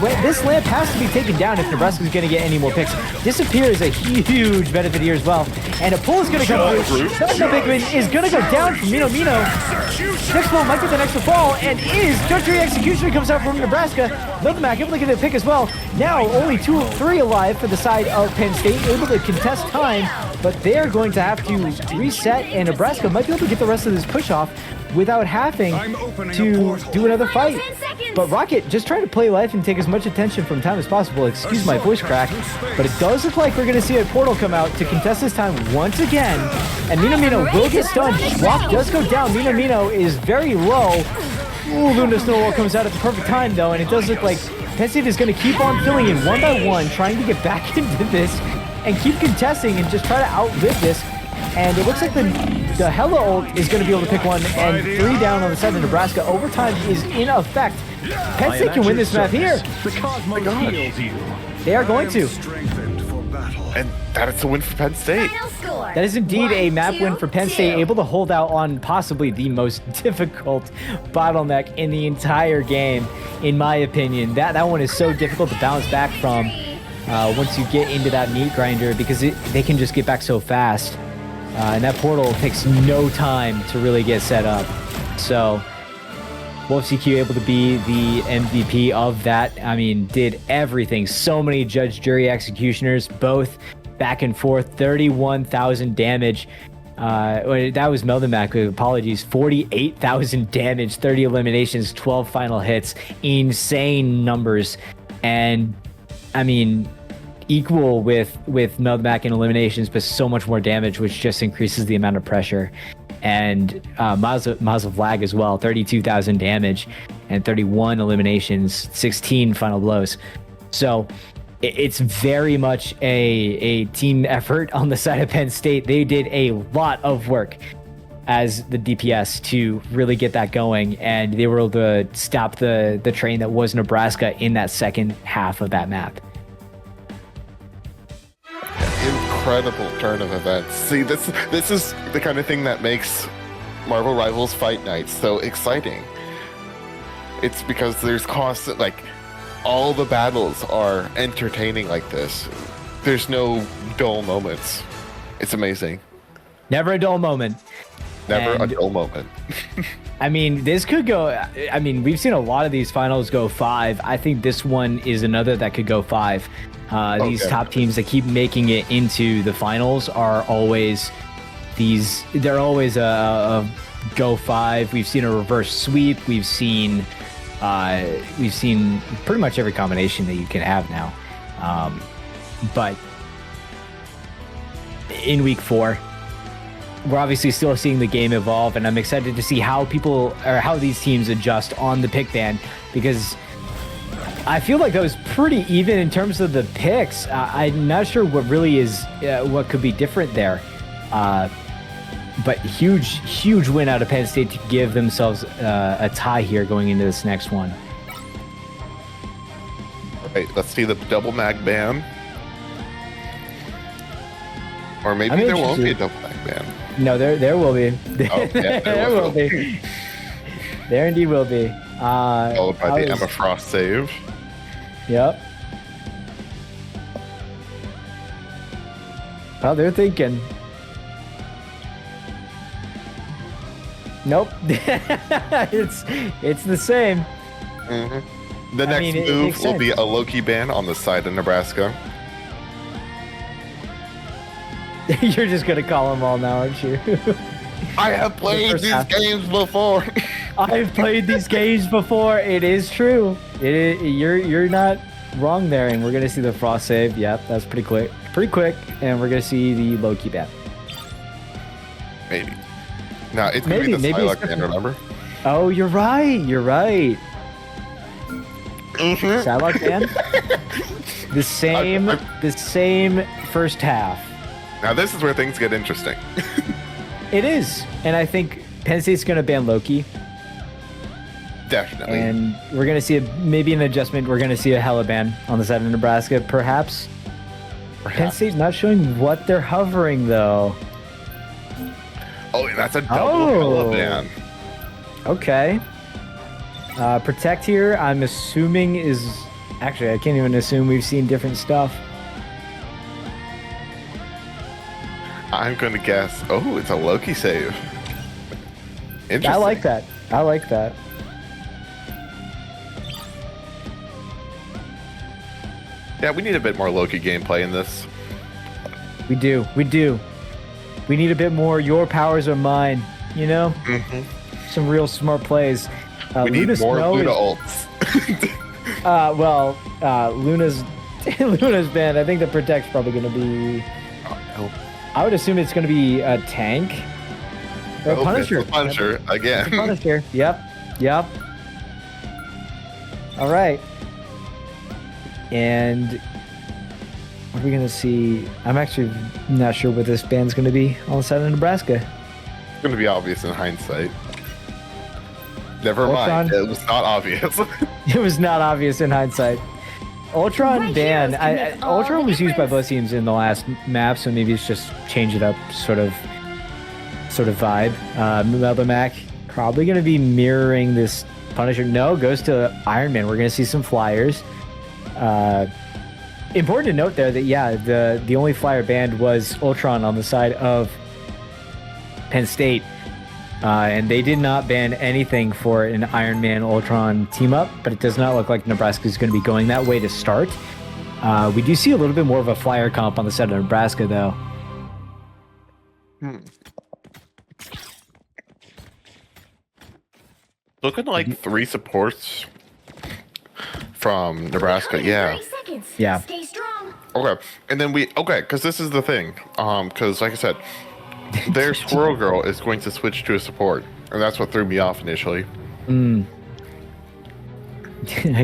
lamp has to be taken down if Nebraska's going to get any more picks. Disappear is a huge benefit here as well. And a pull is going to come through. Double Bigman is going to go down from Mino. Next pull might get the next to fall, and is Jury Executioner comes out from Nebraska. Meldomac able to get a pick as well. Now only 2 of 3 alive for the side of Penn State, able to contest time, but they're going to have to reset, and Nebraska might be able to get the rest of this push off without having to do another fight. But Rocket just trying to play life and take as much attention from time as possible. Excuse my voice crack, but it does look like we're going to see a portal come out to contest this time once again. And Mino will get stunned. Schwalk does go down. Mino is very low. Ooh, Luna Snowball comes out at the perfect time though, and it does look like Penn State is going to keep on filling in one by one, trying to get back into this and keep contesting and just try to outlive this. And it looks like the Hella ult is going to be able to pick one, and 3 down on the side of Nebraska. Overtime is in effect. Penn State can win this map here. They are going to. And that's a win for Penn State. Final score. That is indeed a map win for Penn State, able to hold out on possibly the most difficult bottleneck in the entire game, in my opinion. That one is so difficult to bounce back from once you get into that meat grinder, because they can just get back so fast. And that portal takes no time to really get set up. So Wolf CQ able to be the MVP of that. I mean, did everything. So many jury executioners, both back and forth. 31,000 damage. That was Meldomac, apologies. 48,000 damage, 30 eliminations, 12 final hits. Insane numbers. And I mean, equal with Meldomac in eliminations, but so much more damage, which just increases the amount of pressure. And Miles of Lag as well, 32,000 damage and 31 eliminations, 16 final blows. So it's very much a team effort on the side of Penn State. They did a lot of work as the DPS to really get that going, and they were able to stop the train that was Nebraska in that second half of that map. Incredible turn of events. See, this is the kind of thing that makes Marvel Rivals Fight Night so exciting. It's because there's constant, like, all the battles are entertaining like this. There's no dull moments. It's amazing. Never a dull moment. Never a dull moment. I mean, this could go, I mean, we've seen a lot of these finals go 5. I think this one is another that could go 5. These top teams that keep making it into the finals are always they're always a go 5. We've seen a reverse sweep. We've seen pretty much every combination that you can have now. But in week 4, we're obviously still seeing the game evolve, and I'm excited to see how these teams adjust on the pick ban, because I feel like that was pretty even in terms of the picks. I'm not sure what really is what could be different there. But huge win out of Penn State to give themselves a tie here going into this next one. All right, let's see the double mag ban. Or maybe there won't be a double mag ban. No, there will be. Oh, yeah, there will be. There indeed will be. Followed by the Emma Frost save. Yep. Well, they're thinking. Nope. it's the same. Mm-hmm. The next move will be a Loki ban on the side of Nebraska. You're just gonna call them all now, aren't you? I have played these games before. I've played these games before. It is true. You're not wrong there, and we're gonna see the Frost save. Yep, that's pretty quick, and we're gonna see the Loki ban. Maybe. No, it's gonna be the Psylocke ban. Remember? Oh, you're right. Mm-hmm. Psylocke ban. The same first half. Now this is where things get interesting. It is, and I think Penn State's going to ban Loki. Definitely. And we're going to see maybe an adjustment. We're going to see a hella ban on the side of Nebraska, perhaps. Penn State's not showing what they're hovering, though. Oh, that's a double hella ban. Okay. Protect here, I'm assuming is... Actually, I can't even assume we've seen different stuff. I'm going to guess... Oh, it's a Loki save. Interesting. I like that. Yeah, we need a bit more Loki gameplay in this. We do. We need a bit more your powers are mine, you know? Mm-hmm. Some real smart plays. We need more Luna ults. Luna's banned. I think the Protect's probably going to be... I would assume it's going to be a tank. Or a Punisher. Punisher, again. Punisher, yep. All right. And what are we going to see? I'm actually not sure what this band's going to be on the side of Nebraska. It's going to be obvious in hindsight. Never mind. It was not obvious. It was not obvious in hindsight. Ultron ban. Ultron was used by both teams in the last map, so maybe it's just change it up sort of vibe. Melba Mac probably going to be mirroring this Punisher. No, goes to Iron Man. We're going to see some flyers. Important to note there that the only flyer banned was Ultron on the side of Penn State. And they did not ban anything for an Iron Man Ultron team up, but it does not look like Nebraska is going to be going that way to start. We do see a little bit more of a flyer comp on the side of Nebraska, though. Looking like 3 supports from Nebraska. Yeah. Yeah. Stay strong. Okay. And then because this is the thing. Because like I said, their Squirrel Girl is going to switch to a support, and that's what threw me off initially. I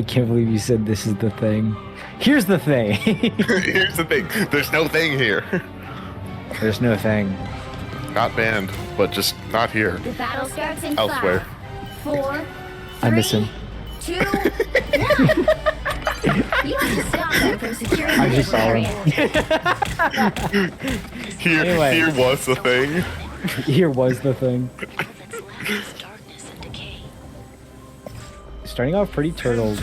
can't believe you said this is the thing. Here's the thing. Here's the thing. There's no thing here. There's no thing. Not banned, but just not here. The battle starts in Elsewhere. 5, 4, 3, I miss him. 2, 1. You have to stop them from securing I the just saw area. Here was the thing. Here was the thing. Darkness and decay. Starting off pretty turtled.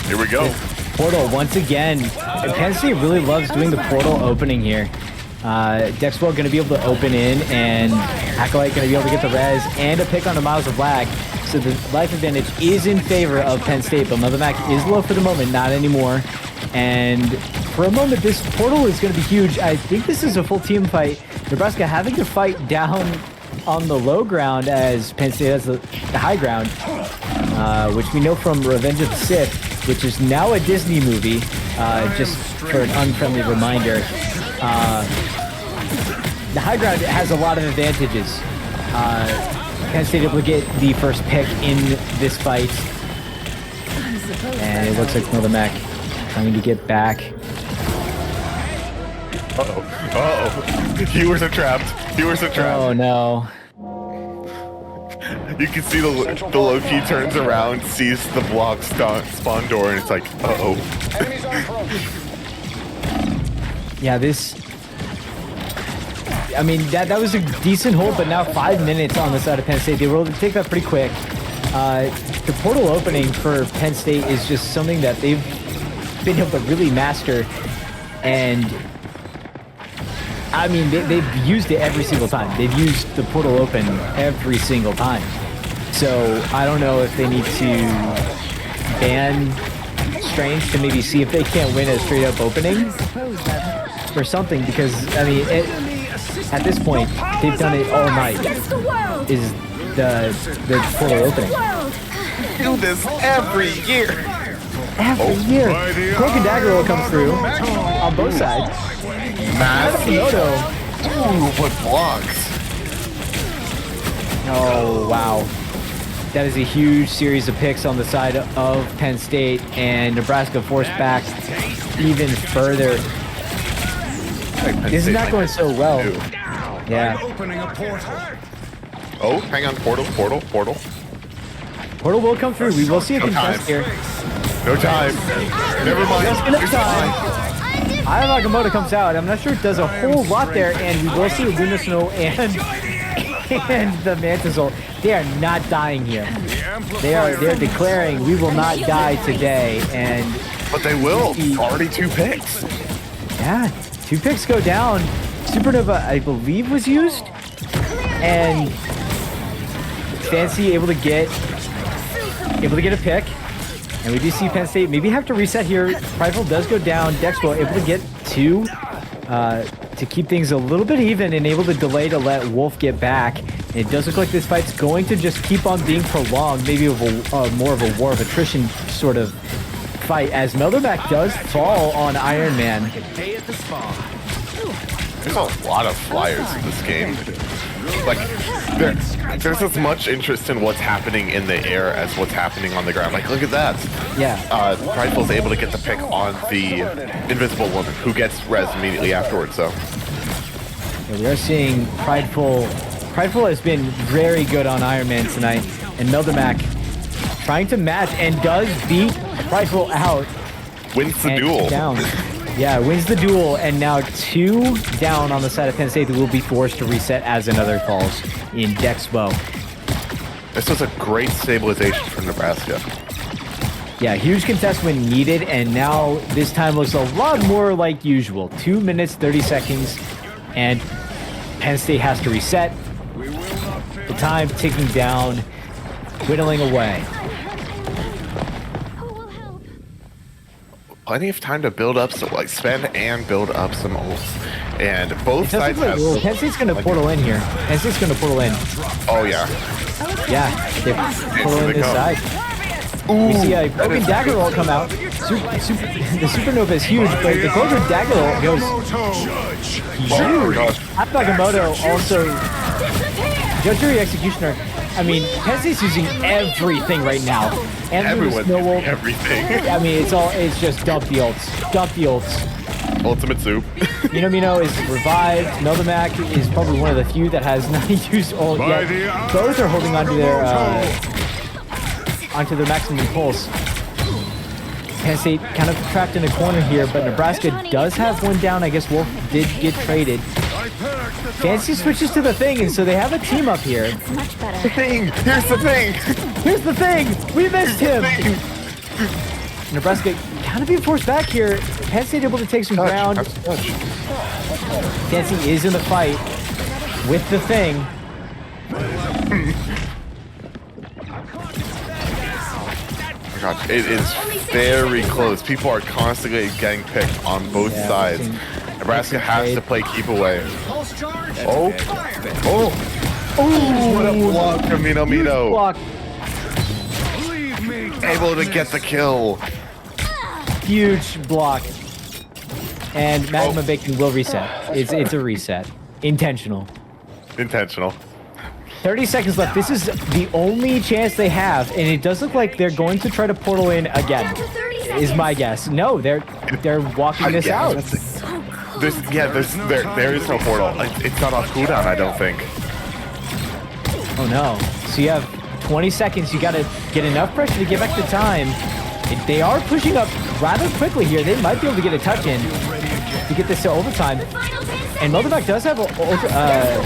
Here we go. Portal once again. Penn State really loves doing the portal opening here. Dexwell going to be able to open in, and Acolyte going to be able to get the res and a pick on the Miles of Lag. So the life advantage is in favor of Penn State, but Mother Mac is low for the moment, not anymore. And for a moment, this portal is going to be huge. I think this is a full team fight. Nebraska having to fight down on the low ground as Penn State has the high ground, which we know from Revenge of the Sith, which is now a Disney movie, just for an unfriendly reminder. The high ground has a lot of advantages. Penn State able to get the first pick in this fight. And it looks like Mac trying to get back. Viewers are trapped. Viewers are trapped. Oh no. You can see the low-key turns around, sees the block spawn door, and it's like, uh-oh. Yeah, this... I mean, that was a decent hold, but now 5 minutes on the side of Penn State. They were able to take that pretty quick. The portal opening for Penn State is just something that they've been able to really master. And, I mean, they've used it every single time. They've used the portal open every single time. So, I don't know if they need to ban Strange to maybe see if they can't win a straight-up opening or something, because, I mean, at this point, they've done it all night, is the portal opening. Do this every year. Every year. Cloak and Dagger will come through on both sides. Massive. Ooh, what blocks. Oh, wow. That is a huge series of picks on the side of Penn State, and Nebraska forced back even further. This is not going so well. Yeah. Opening a portal. Oh, hang on. Portal. Portal will come through. We will see a contest here. No time. Never mind. Just enough time. Aya Nagamoto comes out. I'm not sure it does a whole lot there, and we will see Luna Snow and the Mantisul. They are not dying here. They're declaring we will not die today, and But they will. Already 2 picks. yeah, 2 picks go down. Supernova, I believe, was used, and Fancy able to get a pick. And we do see Penn State maybe have to reset here. Prideful does go down. Dexpo able to get 2 to keep things a little bit even and able to delay to let Wolf get back. And it does look like this fight's going to just keep on being prolonged, maybe of more of a war of attrition sort of fight, as Melderback does fall on Iron Man. There's a lot of flyers in this game. Like, there's as much interest in what's happening in the air as what's happening on the ground. Like, look at that. Yeah. Prideful's able to get the pick on the Invisible Woman, who gets res immediately afterwards, so. Yeah, we are seeing Prideful. Prideful has been very good on Iron Man tonight, and Meldermac trying to match and does beat Prideful out. Wins the and duel. Down. Yeah, wins the duel, and now 2 down on the side of Penn State that will be forced to reset as another falls in Dexpo. This was a great stabilization for Nebraska. Yeah, huge contest when needed, and now this time looks a lot more like usual. 2 minutes, 30 seconds, and Penn State has to reset. The time ticking down, whittling away. Plenty of time to build up some, like, spend and build up some ults. And both sides have... Penn State's going to portal in here. Penn State's going to portal in. Oh, yeah. Yeah, they portal in this side. Ooh, We see a broken dagger roll come out. The supernova is huge, but the broken dagger roll goes huge. Nagamoto also... Judge, Jury, Executioner. I mean, Penn State's using everything right now. And Everyone's Snow using Wolf. everything. I mean, it's just dump the ults. Dump the ults. Ultimate soup. Mino is revived. Meldermac is probably one of the few that has not used ult yet. Both are holding onto their maximum pulse. Penn State kind of trapped in a corner here, but Nebraska does have one down. I guess Wolf did get traded. Fancy switches to the Thing, and so they have a team up here. Much better. The thing! Here's the thing! Here's the Thing! We missed him! Nebraska kind of being forced back here. Penn State able to take some ground. Fancy is in the fight with the Thing. gosh, it is very close. People are constantly getting picked on both sides. Nebraska has to play keep away. Oh, what a block from Mino. Block. Able to get the kill. Huge block. And Magma Bacon will reset. It's a reset. Intentional. 30 seconds left. This is the only chance they have, and it does look like they're going to try to portal in again. Is my guess. No, they're walking this out. There is no portal. It's not off cooldown, I don't think. Oh no. So you have 20 seconds. You got to get enough pressure to get back the time. They are pushing up rather quickly here. They might be able to get a touch in to get this to overtime. And Motovac does have a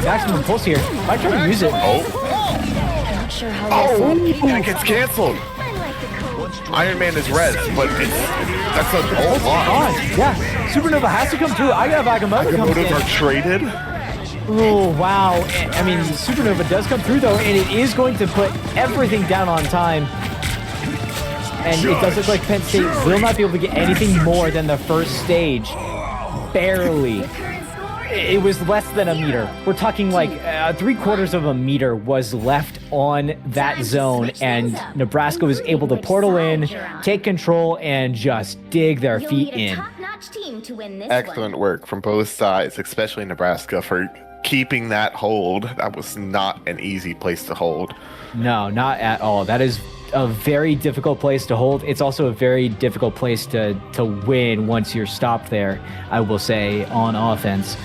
maximum pulse here. Might try to use it. Not sure how And it gets canceled. Iron Man is res, but that's a whole lot. Yeah, Supernova has to come through. Agamotto comes in. Are traded. Oh, wow. I mean, Supernova does come through, though, and it is going to put everything down on time. And it does look like Penn State will not be able to get anything more than the first stage. Barely. It was less than a meter. We're talking like 3/4 of a meter was left on that zone, and Nebraska was able to portal in, take control, and just dig their feet in. Excellent work from both sides, especially Nebraska, for keeping that hold. That was not an easy place to hold. No, not at all. That is a very difficult place to hold. It's also a very difficult place to win once you're stopped there, I will say, on offense.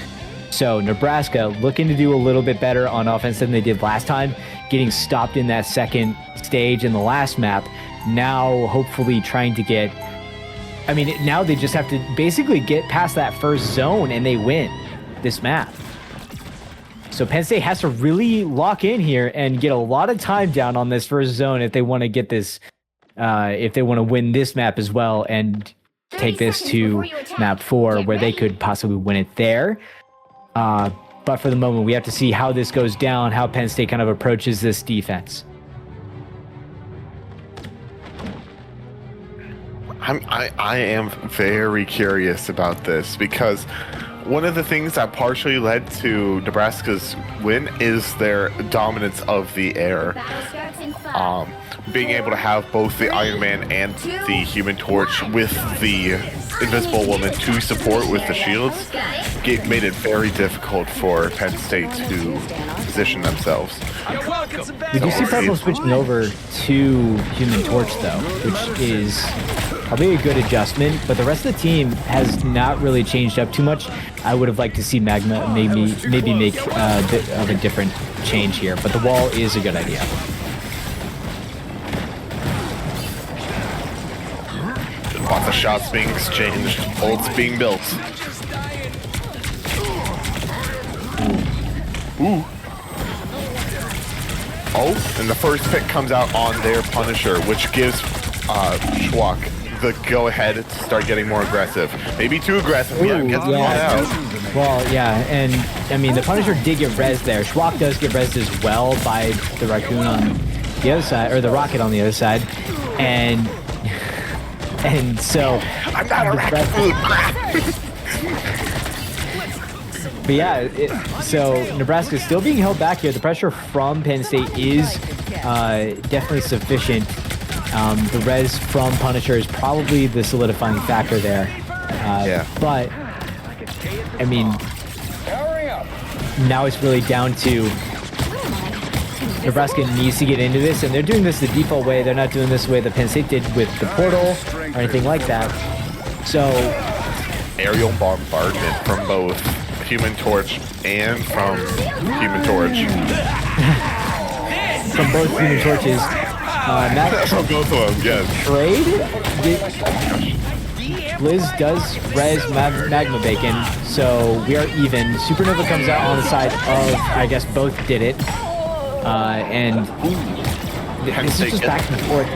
So Nebraska looking to do a little bit better on offense than they did last time, getting stopped in that second stage in the last map. Now hopefully trying to get, I mean, now they just have to basically get past that first zone and they win this map. So Penn State has to really lock in here and get a lot of time down on this first zone if they want to get this, if they want to win this map as well and take this to map 4 where they could possibly win it there. But for the moment, we have to see how this goes down, how Penn State kind of approaches this defense. I am very curious about this because one of the things that partially led to Nebraska's win is their dominance of the air. Being able to have both the Iron Man and the Human Torch with the Invisible Woman to support with the shields made it very difficult for Penn State to position themselves. We do see Purple switching over to Human Torch though, which is probably a good adjustment, but the rest of the team has not really changed up too much. I would have liked to see Magma maybe make a bit of a different change here, but the wall is a good idea. Lots of shots being exchanged, ults being built. Ooh. Oh, and the first pick comes out on their Punisher, which gives Schwak the go-ahead to start getting more aggressive. Maybe too aggressive. Ooh, Gets caught out. Well, yeah, and I mean, the Punisher did get rezzed there. Schwak does get rezzed as well by the Raccoon on the other side, or the Rocket on the other side. And so... I'm not a raccoon! But yeah, so Nebraska's still being held back here. The pressure from Penn State is definitely sufficient. The res from Punisher is probably the solidifying factor there. Yeah. But, I mean, now it's really down to Nebraska needs to get into this, and they're doing this the default way. They're not doing this the way that Penn State did with the portal or anything like that. So, aerial bombardment from both Human Torch and from Human Torch. From both Human Torches. From both of them, yes. Trade? Liz does res Magma Bacon, so we are even. Supernova comes out on the side of, I guess both did it. And this is just back and forth.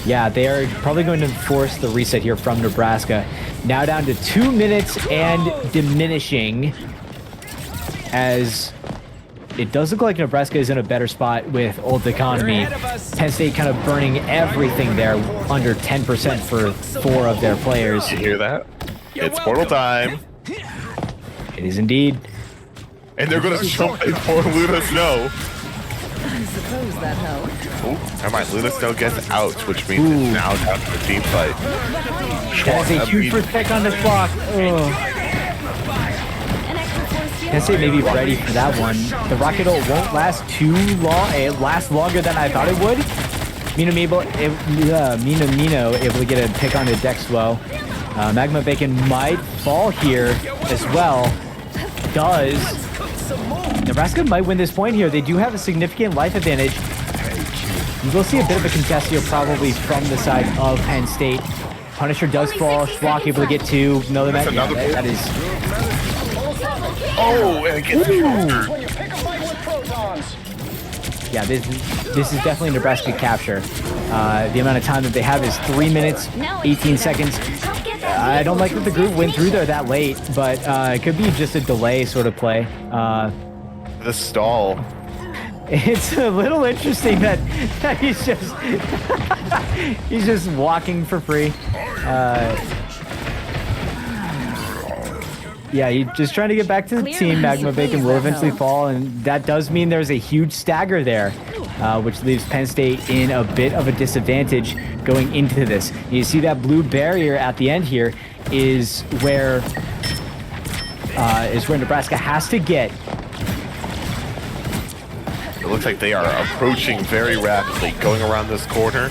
Yeah, they are probably going to force the reset here from Nebraska. Now down to 2 minutes and diminishing as it does look like Nebraska is in a better spot with old economy. Penn State kind of burning everything there, under 10% for 4 of their players. You hear that? It's portal time. It is indeed. And they're going to jump in for Luna Snow. I suppose that helped. Oh, never mind. Luna Snow gets out, which means it's now down to a team fight. That is a huge first pick on this block. Penn State may be ready for that one. The rocket ult won't last too long. It lasts longer than I thought it would. Mino able to get a pick on the Dextwo. Magma Bacon might fall here as well. Does. Nebraska might win this point here. They do have a significant life advantage. You will see a bit of a contest here probably from the side of Penn State. Punisher does fall. Schwach able to get 2. No, that is... Oh, and it gets captured. Yeah, this is definitely Nebraska capture. The amount of time that they have is 3 minutes, 18 seconds. I don't like that the group went through there that late, but it could be just a delay sort of play. The stall. It's a little interesting that he's just he's just walking for free. Yeah, he's just trying to get back to the team. Magma Bacon will eventually fall, and that does mean there's a huge stagger there, which leaves Penn State in a bit of a disadvantage going into this. You see that blue barrier at the end here is where Nebraska has to get. It looks like they are approaching very rapidly, going around this corner.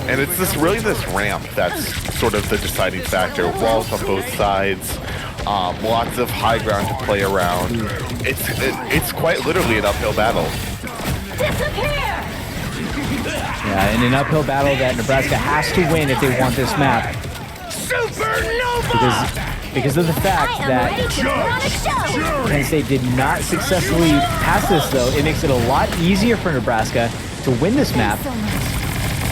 And it's this ramp that's sort of the deciding factor. Walls on both sides. Lots of high ground to play around. It's quite literally an uphill battle. Yeah, in an uphill battle that Nebraska has to win if they want this map. Because of the fact that Penn State did not successfully pass this, though, it makes it a lot easier for Nebraska to win this map.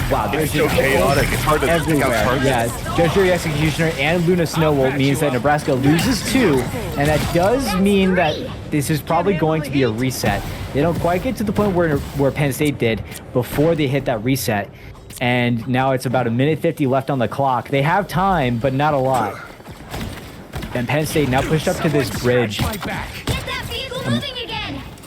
Wow, there's just chaotic. It's hard to everywhere. Yeah, Judge Jury Executioner and Luna Snow means that Nebraska loses 2, and that does mean that this is probably going to be a reset. They don't quite get to the point where Penn State did before they hit that reset, and now it's about 1:50 left on the clock. They have time, but not a lot. And Penn State now pushed up to this bridge. I'm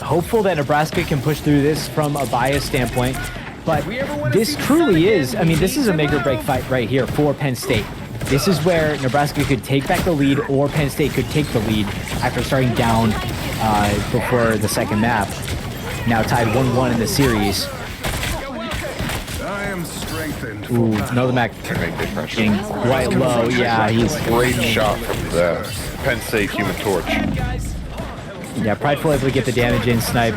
hopeful that Nebraska can push through this from a bias standpoint. But this truly is, I mean, this is a make or break fight right here for Penn State. This is where Nebraska could take back the lead, or Penn State could take the lead after starting down before the second map. Now tied 1-1 in the series. I am strengthened. Ooh, another Mac getting quite low. Yeah, he's Great shot from the Penn State Human Torch. Yeah, Prideful able to get the damage in, snipe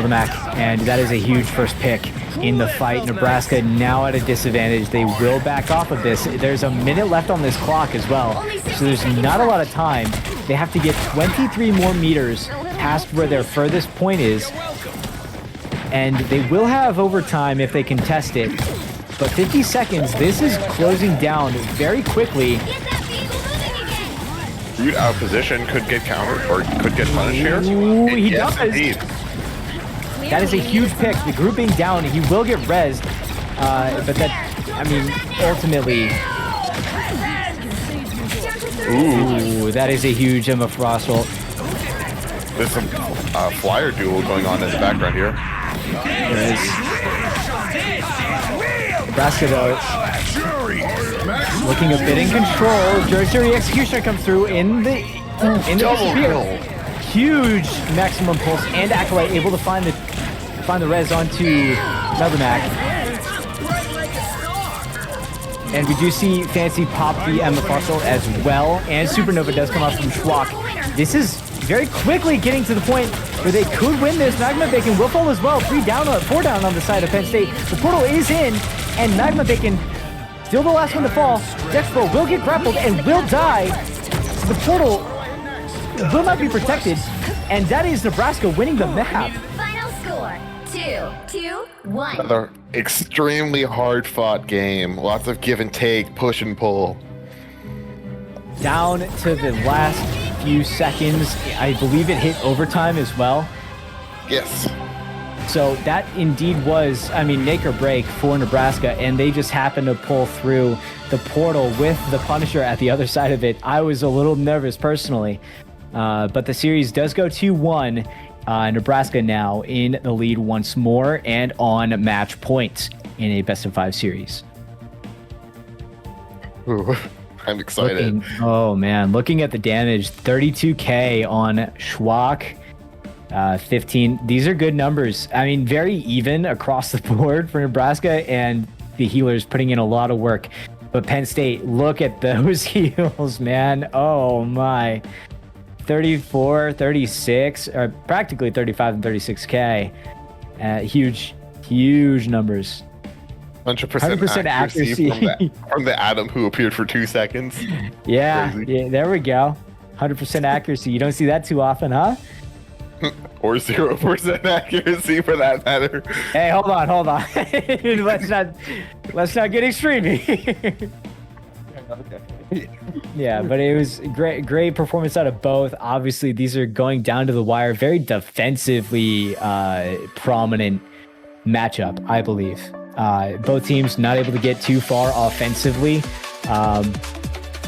Mac, and that is a huge first pick in the fight. Nebraska now at a disadvantage. They will back off of this. There's a minute left on this clock as well, so there's not a lot of time. They have to get 23 more meters past where their furthest point is, and they will have overtime if they contest it. But 50 seconds, this is closing down very quickly. Root out of position, could get countered, or could get punished here. Ooh, he Yes, does. indeed. That is a huge pick. The group being down, he will get rezzed. But that, I mean, ultimately... Ooh, that is a huge Emma Frost ult. There's some flyer duel going on in the background here. There is. Nebraska, though, looking a bit in control. Jury Executioner comes through in the spear. Huge maximum pulse and Acolyte able to find the res onto Mac. And we do see Fancy pop the Emma Fossil as well, and Supernova does come out from Schwach. This is very quickly getting to the point where they could win this. Magma Bacon will fall as well. 4 down on the side of Penn State. The portal is in, and Magma Bacon still the last one to fall. Dextro will get grappled and will die. So the portal will not be protected, and that is Nebraska winning the map. Final score 2-1. Another extremely hard-fought game. Lots of give and take, push and pull. Down to the last few seconds. I believe it hit overtime as well. Yes. So that indeed was, make or break for Nebraska, and they just happened to pull through the portal with the Punisher at the other side of it. I was a little nervous personally, but the series does go 2-1. Nebraska now in the lead once more and on match points in a best-of-5 series. Ooh, I'm excited. Looking at the damage, 32K on Schwach. 15. These are good numbers. Very even across the board for Nebraska, and the healers putting in a lot of work. But Penn State, look at those heals, man. Oh my. 34, 36, or practically 35 and 36K. Huge numbers. 100% accuracy from the Adam who appeared for 2 seconds. Yeah, there we go. 100% accuracy. You don't see that too often, huh? Or 0% accuracy for that matter. Hey, hold on. let's not get extreme here. Yeah, but it was great performance out of both. Obviously, these are going down to the wire. Very defensively prominent matchup, I believe. Both teams not able to get too far offensively.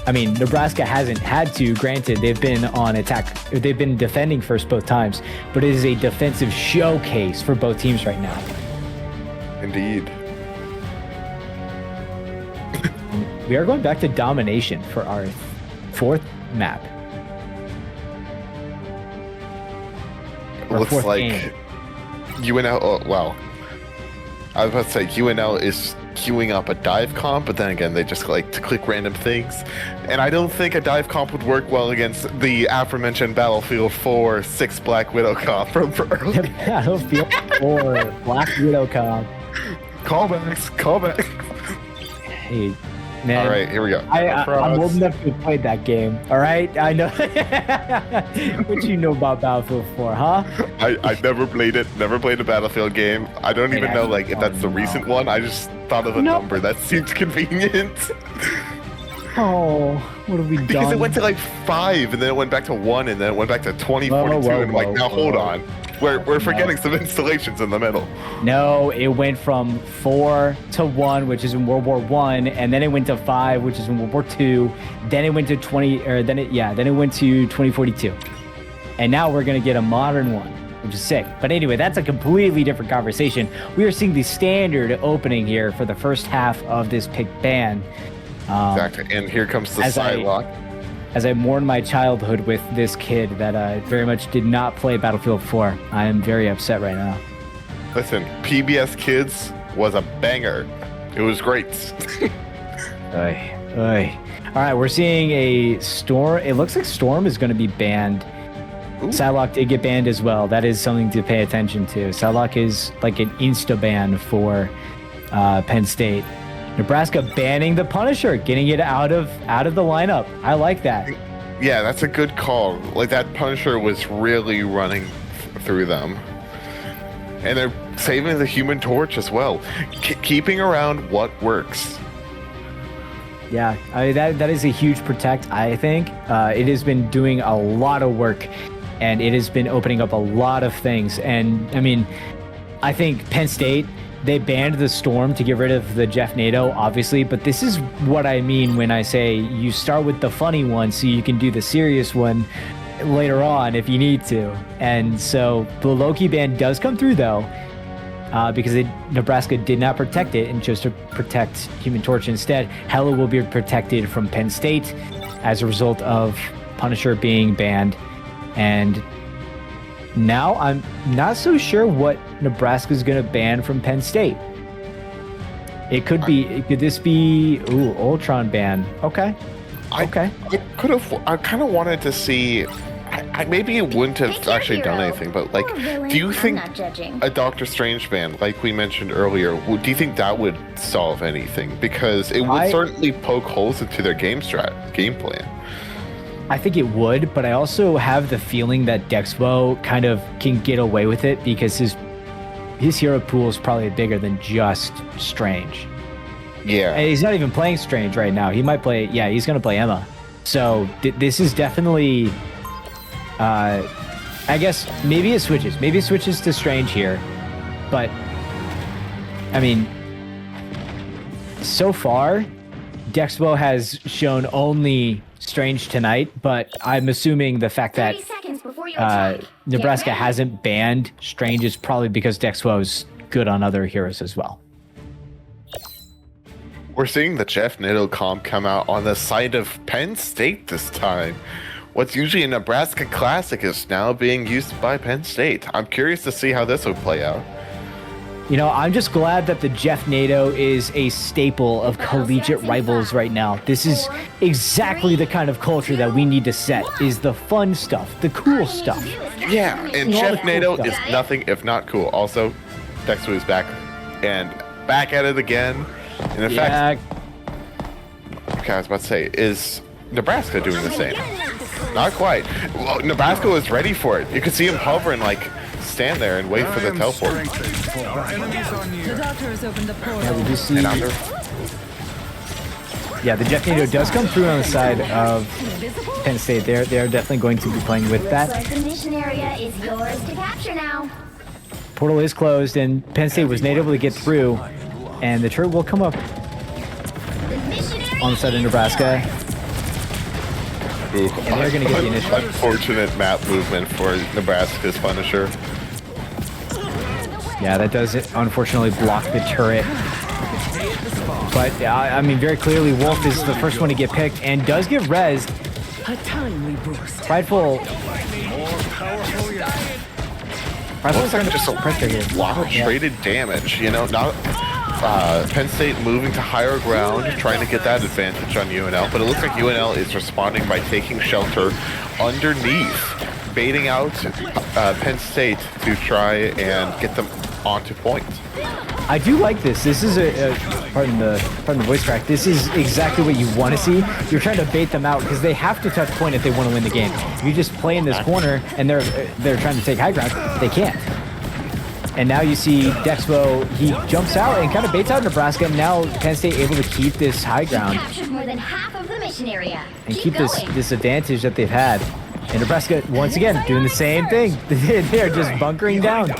Nebraska hasn't had to. Granted, they've been on attack. They've been defending first both times, but it is a defensive showcase for both teams right now. Indeed. We are going back to domination for our fourth map. Looks like game. UNL. Oh, wow. I was about to say UNL is queuing up a dive comp, but then again, they just like to click random things. And I don't think a dive comp would work well against the aforementioned Battlefield 4 6 Black Widow comp from earlier. Battlefield 4 Black Widow comp. Callbacks. Hey, man. All right, here we go. I'm old enough to have played that game. All right, I know. What you know about Battlefield 4, huh? I never played it. Never played a Battlefield game. I don't even know if that's the recent one. I just thought of a number that seemed convenient. Oh, what have we done? Because it went to like 5, and then it went back to 1, and then it went back to 2042. And hold on. We're forgetting some installations in the middle. No, it went from 4 to 1, which is in World War I, and then it went to 5, which is in World War II. Then it went to 2042. And now we're gonna get a modern one, which is sick. But anyway, that's a completely different conversation. We are seeing the standard opening here for the first half of this pick ban. Exactly, and here comes the sidewalk. As I mourn my childhood with this kid that very much did not play Battlefield 4. I am very upset right now. Listen, PBS Kids was a banger. It was great. Oy. All right, we're seeing a Storm. It looks like Storm is going to be banned. Ooh. Psylocke did get banned as well. That is something to pay attention to. Psylocke is like an insta-ban for Penn State. Nebraska banning the Punisher, getting it out of the lineup. I like that. Yeah, that's a good call. Like, that Punisher was really running through them. And they're saving the Human Torch as well. Keeping around what works. Yeah, that is a huge protect, I think. It has been doing a lot of work, and it has been opening up a lot of things. And, I think Penn State, they banned the Storm to get rid of the Jeff NATO, obviously, but this is what I mean when I say you start with the funny one so you can do the serious one later on if you need to. And so the Loki ban does come through, though, because Nebraska did not protect it and chose to protect Human Torch instead. Hela will be protected from Penn State as a result of Punisher being banned. And now I'm not so sure what Nebraska's going to ban from Penn State. Could this be Ultron ban? Okay. I kind of wanted to see. Maybe it wouldn't have actually done anything, but like, do you think a Doctor Strange ban, like we mentioned earlier, do you think that would solve anything? Because it would certainly poke holes into their game plan. I think it would, but I also have the feeling that Dexpo kind of can get away with it because his hero pool is probably bigger than just Strange. Yeah. And he's not even playing Strange right now. He might play, he's going to play Emma. So this is definitely I guess maybe it switches. Maybe it switches to Strange here. But, I mean, so far, Dexpo has shown only Strange tonight, but I'm assuming the fact that 30 seconds before you attack. Nebraska Get ready. hasn't banned Strange is probably because Dexpo's good on other heroes as well. We're seeing the Jeff Nitto comp come out on the side of Penn State this time. What's usually a Nebraska classic is now being used by Penn State. I'm curious to see how this would play out. You know, I'm just glad that the Jeff NATO is a staple of collegiate rivals right now. This is exactly the kind of culture that we need to set, is the fun stuff, the cool stuff. Yeah, and All Jeff the cool NATO stuff. is nothing if not cool. Also, Dexter is back and back at it again. And in fact, okay, I was about to say, is Nebraska doing the same? Not quite. Well, Nebraska was ready for it. You could see him hovering, like, stand there and wait for the teleport. Enemies on you. The doctor has opened the portal. Yeah, we do see. And under. Yeah, the Jeff NATO does come through on the side of Penn State. They're definitely going to be playing with that. Looks like the mission area is yours to capture now. Portal is closed, and Penn State was not able to get through. And the turret will come up The mission area on the side of Nebraska. Ooh, And they're gonna get the initiative. Unfortunate map movement for Nebraska's Punisher. Yeah, that does unfortunately block the turret. But I mean, very clearly, Wolf is the first one to get picked and does get rezzed. A timely boost. Prideful. Looks like just a pressure here. lot of traded damage. You know, not Penn State moving to higher ground, trying to get that advantage on UNL. But it looks like UNL is responding by taking shelter underneath, baiting out Penn State to try and get them onto point. I do like this. This is pardon the voice crack. This is exactly what you want to see. You're trying to bait them out because they have to touch point if they want to win the game. If you just play in this corner and they're trying to take high ground, they can't. And now you see Dexpo, he jumps out and kind of baits out Nebraska. And now Penn State able to keep this high ground captured more than half of the mission area. and keep this advantage that they've had. And Nebraska, once again, doing the same thing. They're just bunkering down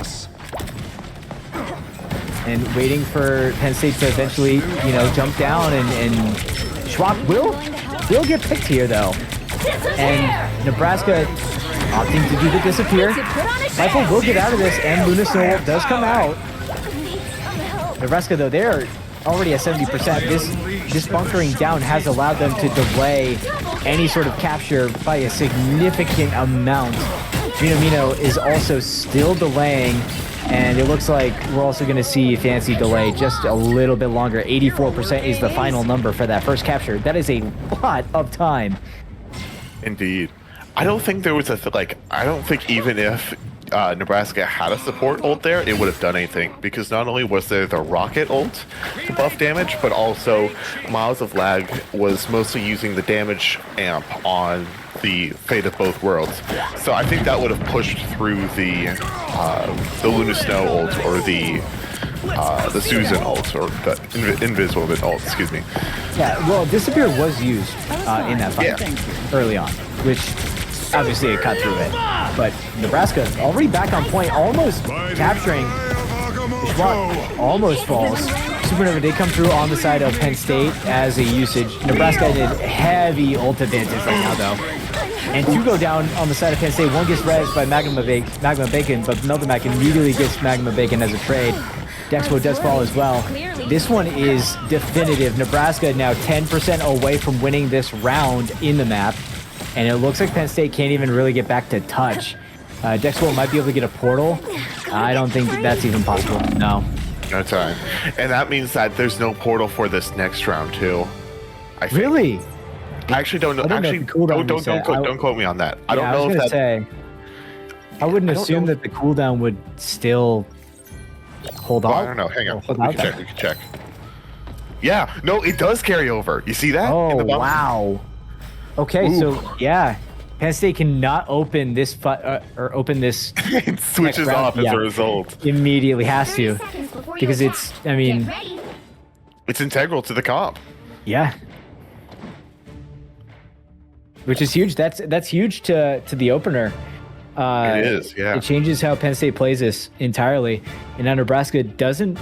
and waiting for Penn State to eventually, you know, jump down. And Schwab will get picked here, though. And Nebraska opting to do the disappear. Rifle will get out of this, and Luna Snowwolf does come out. Nebraska, though, they're already at 70%. This bunkering down has allowed them to delay any sort of capture by a significant amount. Mino is also still delaying, and it looks like we're also going to see Fancy delay just a little bit longer. 84% is the final number for that first capture. That is a lot of time. Indeed. I don't think there was I don't think even if Nebraska had a support ult there, it would have done anything. Because not only was there the rocket ult to buff damage, but also Miles of Lag was mostly using the damage amp on the Fate of Both Worlds. So I think that would have pushed through the Luna Snow ult or the Susan ult or the Invisible ult, excuse me. Yeah, well, Disappear was used in that fight early on, which obviously it cut through it. But Nebraska already back on point, almost capturing. Schwab almost falls. Supernova did come through on the side of Penn State as a usage. Nebraska did heavy ult advantage right now, though. And two go down on the side of Penn State. One gets rezzed by Magma Bacon, but Meltamac immediately gets Magma Bacon as a trade. Dexpo does fall as well. This one is definitive. Nebraska now 10% away from winning this round in the map. And it looks like Penn State can't even really get back to touch. Dexpo might be able to get a portal. I don't think that's even possible. No. No time. And that means that there's no portal for this next round, too. I think. Really? I actually don't know. I don't know Actually, if the cooldown don't quote me on that. I Yeah, don't know I was if gonna that. say, I wouldn't I don't assume know that the cooldown would still hold on. Well, I don't know. Hang on. Hold We out can there. check. We can check. Yeah. No, it does carry over. You see that? Oh, In the bottom? wow. Okay, Ooh. so yeah, Penn State cannot open this or open this It switches round, off as yeah. a result. immediately. Has 30 to, seconds before you because attack. it's. I mean, Get ready. It's integral to the comp. yeah. Which is huge. That's huge to the opener. It is, yeah. It changes how Penn State plays this entirely. And now Nebraska doesn't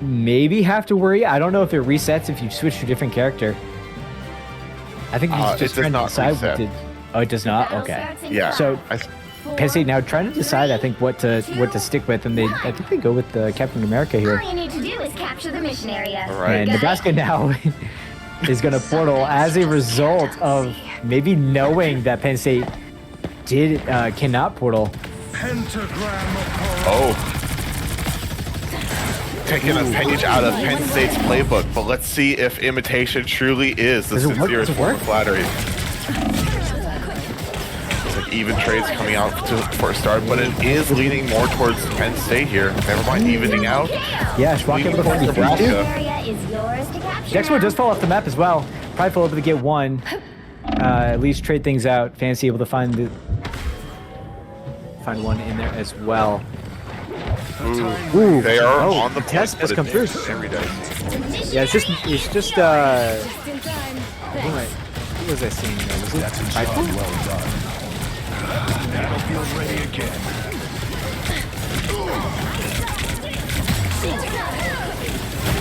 maybe have to worry. I don't know if it resets if you switch to a different character. I think he's just trying to decide what to... Oh, it does not? Okay. Yeah. So Penn State now trying to decide, I think, what to stick with, and I think they go with the Captain America here. All you need to do is capture the mission area. All right. And Nebraska now is going to portal as a result of maybe knowing that Penn State cannot portal. Oh. Taking a page out of Penn State's playbook, but let's see if imitation truly is the sincerest form of flattery. It's like even trades coming out for a start, but it is leaning more towards Penn State here. Never mind evening out. Yeah, Schwach able to find Mission area is yours to capture. Next one does fall off the map as well. Prideful able to get one. At least trade things out. Fancy able to find one in there as well. Ooh, they are on the test has come through. Every day. Yeah, it's just who was I seeing there? Was it Prideful? Well done. Battlefield ready again.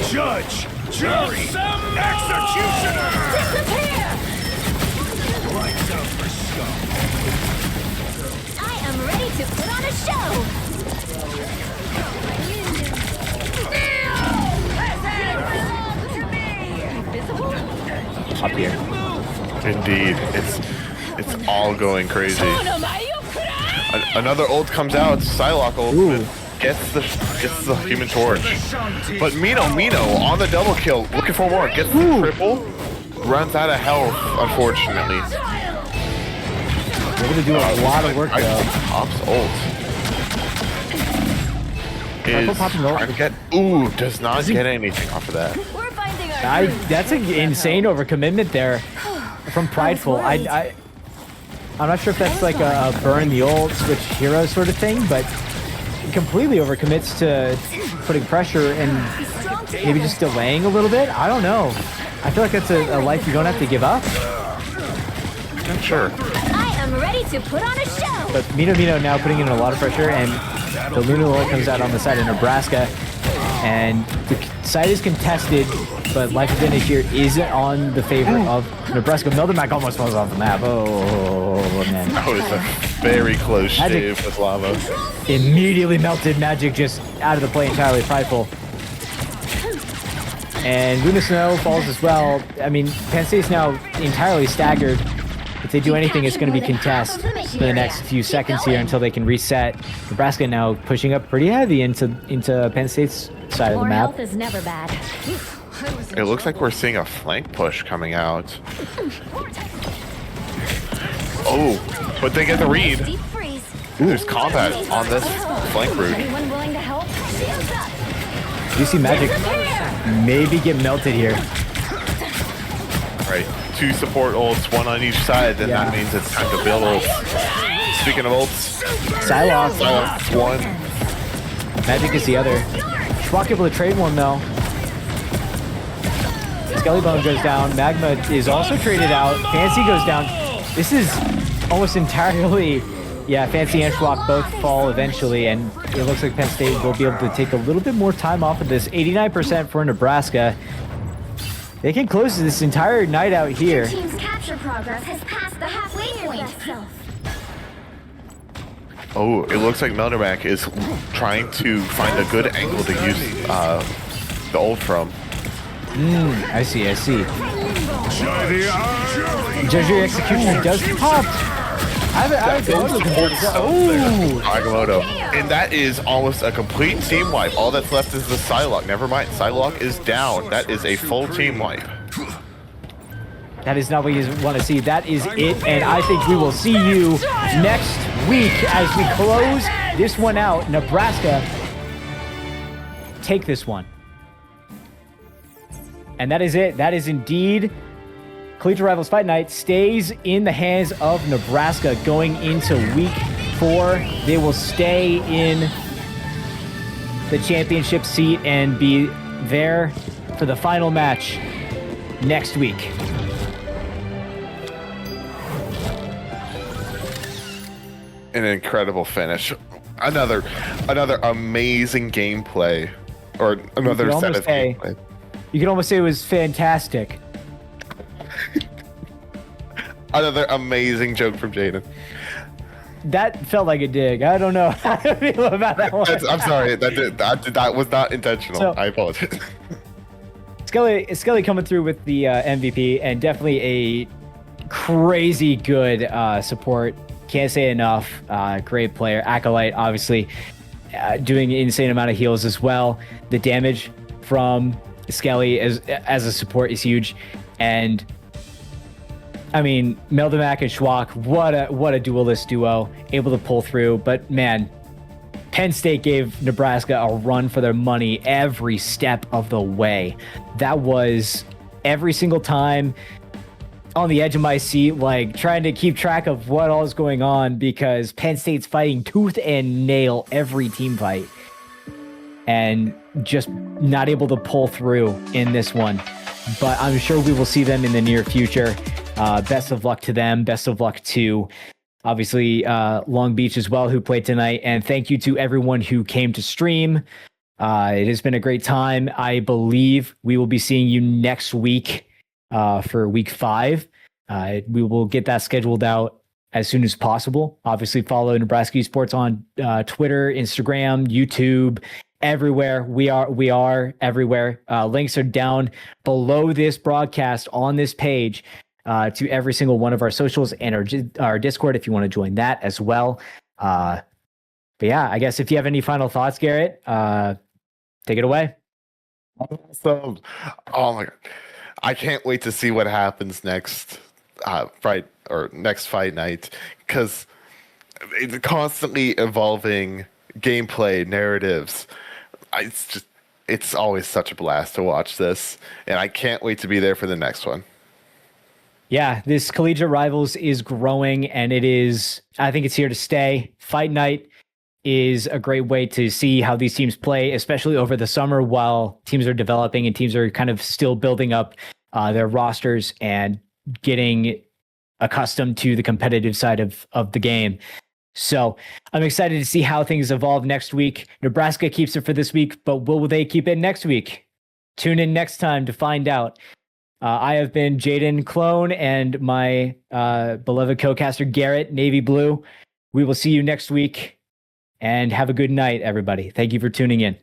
Judge, jury, executioner. Lights out for scum. I am ready to put on a show. Up here. Indeed, it's all going crazy. Another ult comes out. Psylocke ult gets the Human Torch, but Mino on the double kill, looking for more. Gets the triple, runs out of health. Unfortunately, We're gonna do a lot of work though. Pop's ult is trying to get. Ooh, does not get anything off of that. We're finding our That's an insane overcommitment there from Prideful. I'm not sure if that's like a burn the ult, switch hero sort of thing, but he completely overcommits to putting pressure and maybe just delaying a little bit. I don't know. I feel like that's a life you don't have to give up. Not sure. I am ready to put on a show. But Mino now putting in a lot of pressure, and the Luna ult comes out on the side of Nebraska, and the side is contested, but Life Advantage here is on the favor of Nebraska. Meldermac almost falls off the map. Oh, man. That was a very close Magic. shave with lava. Immediately melted. Magic just out of the play entirely. Prideful. And Luna Snow falls as well. I mean, Penn State's now entirely staggered. If they do anything, it's going to be contest for the next few seconds here until they can reset. Nebraska now pushing up pretty heavy into Penn State's side of the More map. health is never bad. It looks like we're seeing a flank push coming out. Oh, but they get the read. Deep freeze. There's combat on this flank route. Anyone willing to help? Shields up. You see Magic maybe get melted here. Right, 2 support ults, 1 on each side, then that means it's time to build ults. Speaking of ults, Psylocke. 1. Magic is the other. Schwach able to trade one though. Skellybone goes down. Magma is also traded out. Fancy goes down. This is almost entirely... Yeah, Fancy and Schwach both fall eventually, and it looks like Penn State will be able to take a little bit more time off of this. 89% for Nebraska. They can close this entire night out here. Team's capture progress has passed the halfway point. Oh, it looks like Meldermac is trying to find a good angle to use the ult from. I see. Judge Executioner does pop. Agamotto. And that is almost a complete team wipe. All that's left is the Psylocke. Never mind, Psylocke is down. That is a full team wipe. That is not what you want to see. That is it, and I think we will see you next week as we close this one out. Nebraska, take this one. And that is it. That is indeed Collegiate Rivals Fight Night stays in the hands of Nebraska going into week 4. They will stay in the championship seat and be there for the final match next week. an incredible finish. Another amazing gameplay, or another set of gameplay. You could almost say it was fantastic. Another amazing joke from Jaden. That felt like a dig. I don't know how to feel about that one. I'm sorry. That was not intentional. So- I apologize. Skelly coming through with the MVP, and definitely a crazy good support. Can't say enough. Great player. Acolyte, obviously, doing an insane amount of heals as well. The damage from Skelly as a support is huge. And I mean, Meldomac and Schwach, what a duelist duo, able to pull through. But man, Penn State gave Nebraska a run for their money every step of the way. That was every single time on the edge of my seat, like trying to keep track of what all is going on, because Penn State's fighting tooth and nail every team fight and just not able to pull through in this one. But I'm sure we will see them in the near future. Best of luck to them. Best of luck to, obviously, Long Beach as well, who played tonight. And thank you to everyone who came to stream. It has been a great time. I believe we will be seeing you next week for week 5. We will get that scheduled out as soon as possible. Obviously, follow Nebraska Esports on Twitter, Instagram, YouTube, everywhere. We are everywhere. Links are down below this broadcast on this page to every single one of our socials and our Discord if you want to join that as well. But yeah, I guess if you have any final thoughts, Garrett, take it away. Awesome. Oh my God. I can't wait to see what happens next fight night, because it's constantly evolving gameplay narratives. It's always such a blast to watch this, and I can't wait to be there for the next one. Yeah, this Collegiate Rivals is growing, and I think it's here to stay. Fight Night is a great way to see how these teams play, especially over the summer while teams are developing and teams are kind of still building up their rosters and getting accustomed to the competitive side of the game. So I'm excited to see how things evolve next week. Nebraska keeps it for this week, but will they keep it next week? Tune in next time to find out. I have been Jaden Clone and my beloved co-caster Garrett, Navy Blue. We will see you next week, and have a good night, everybody. Thank you for tuning in.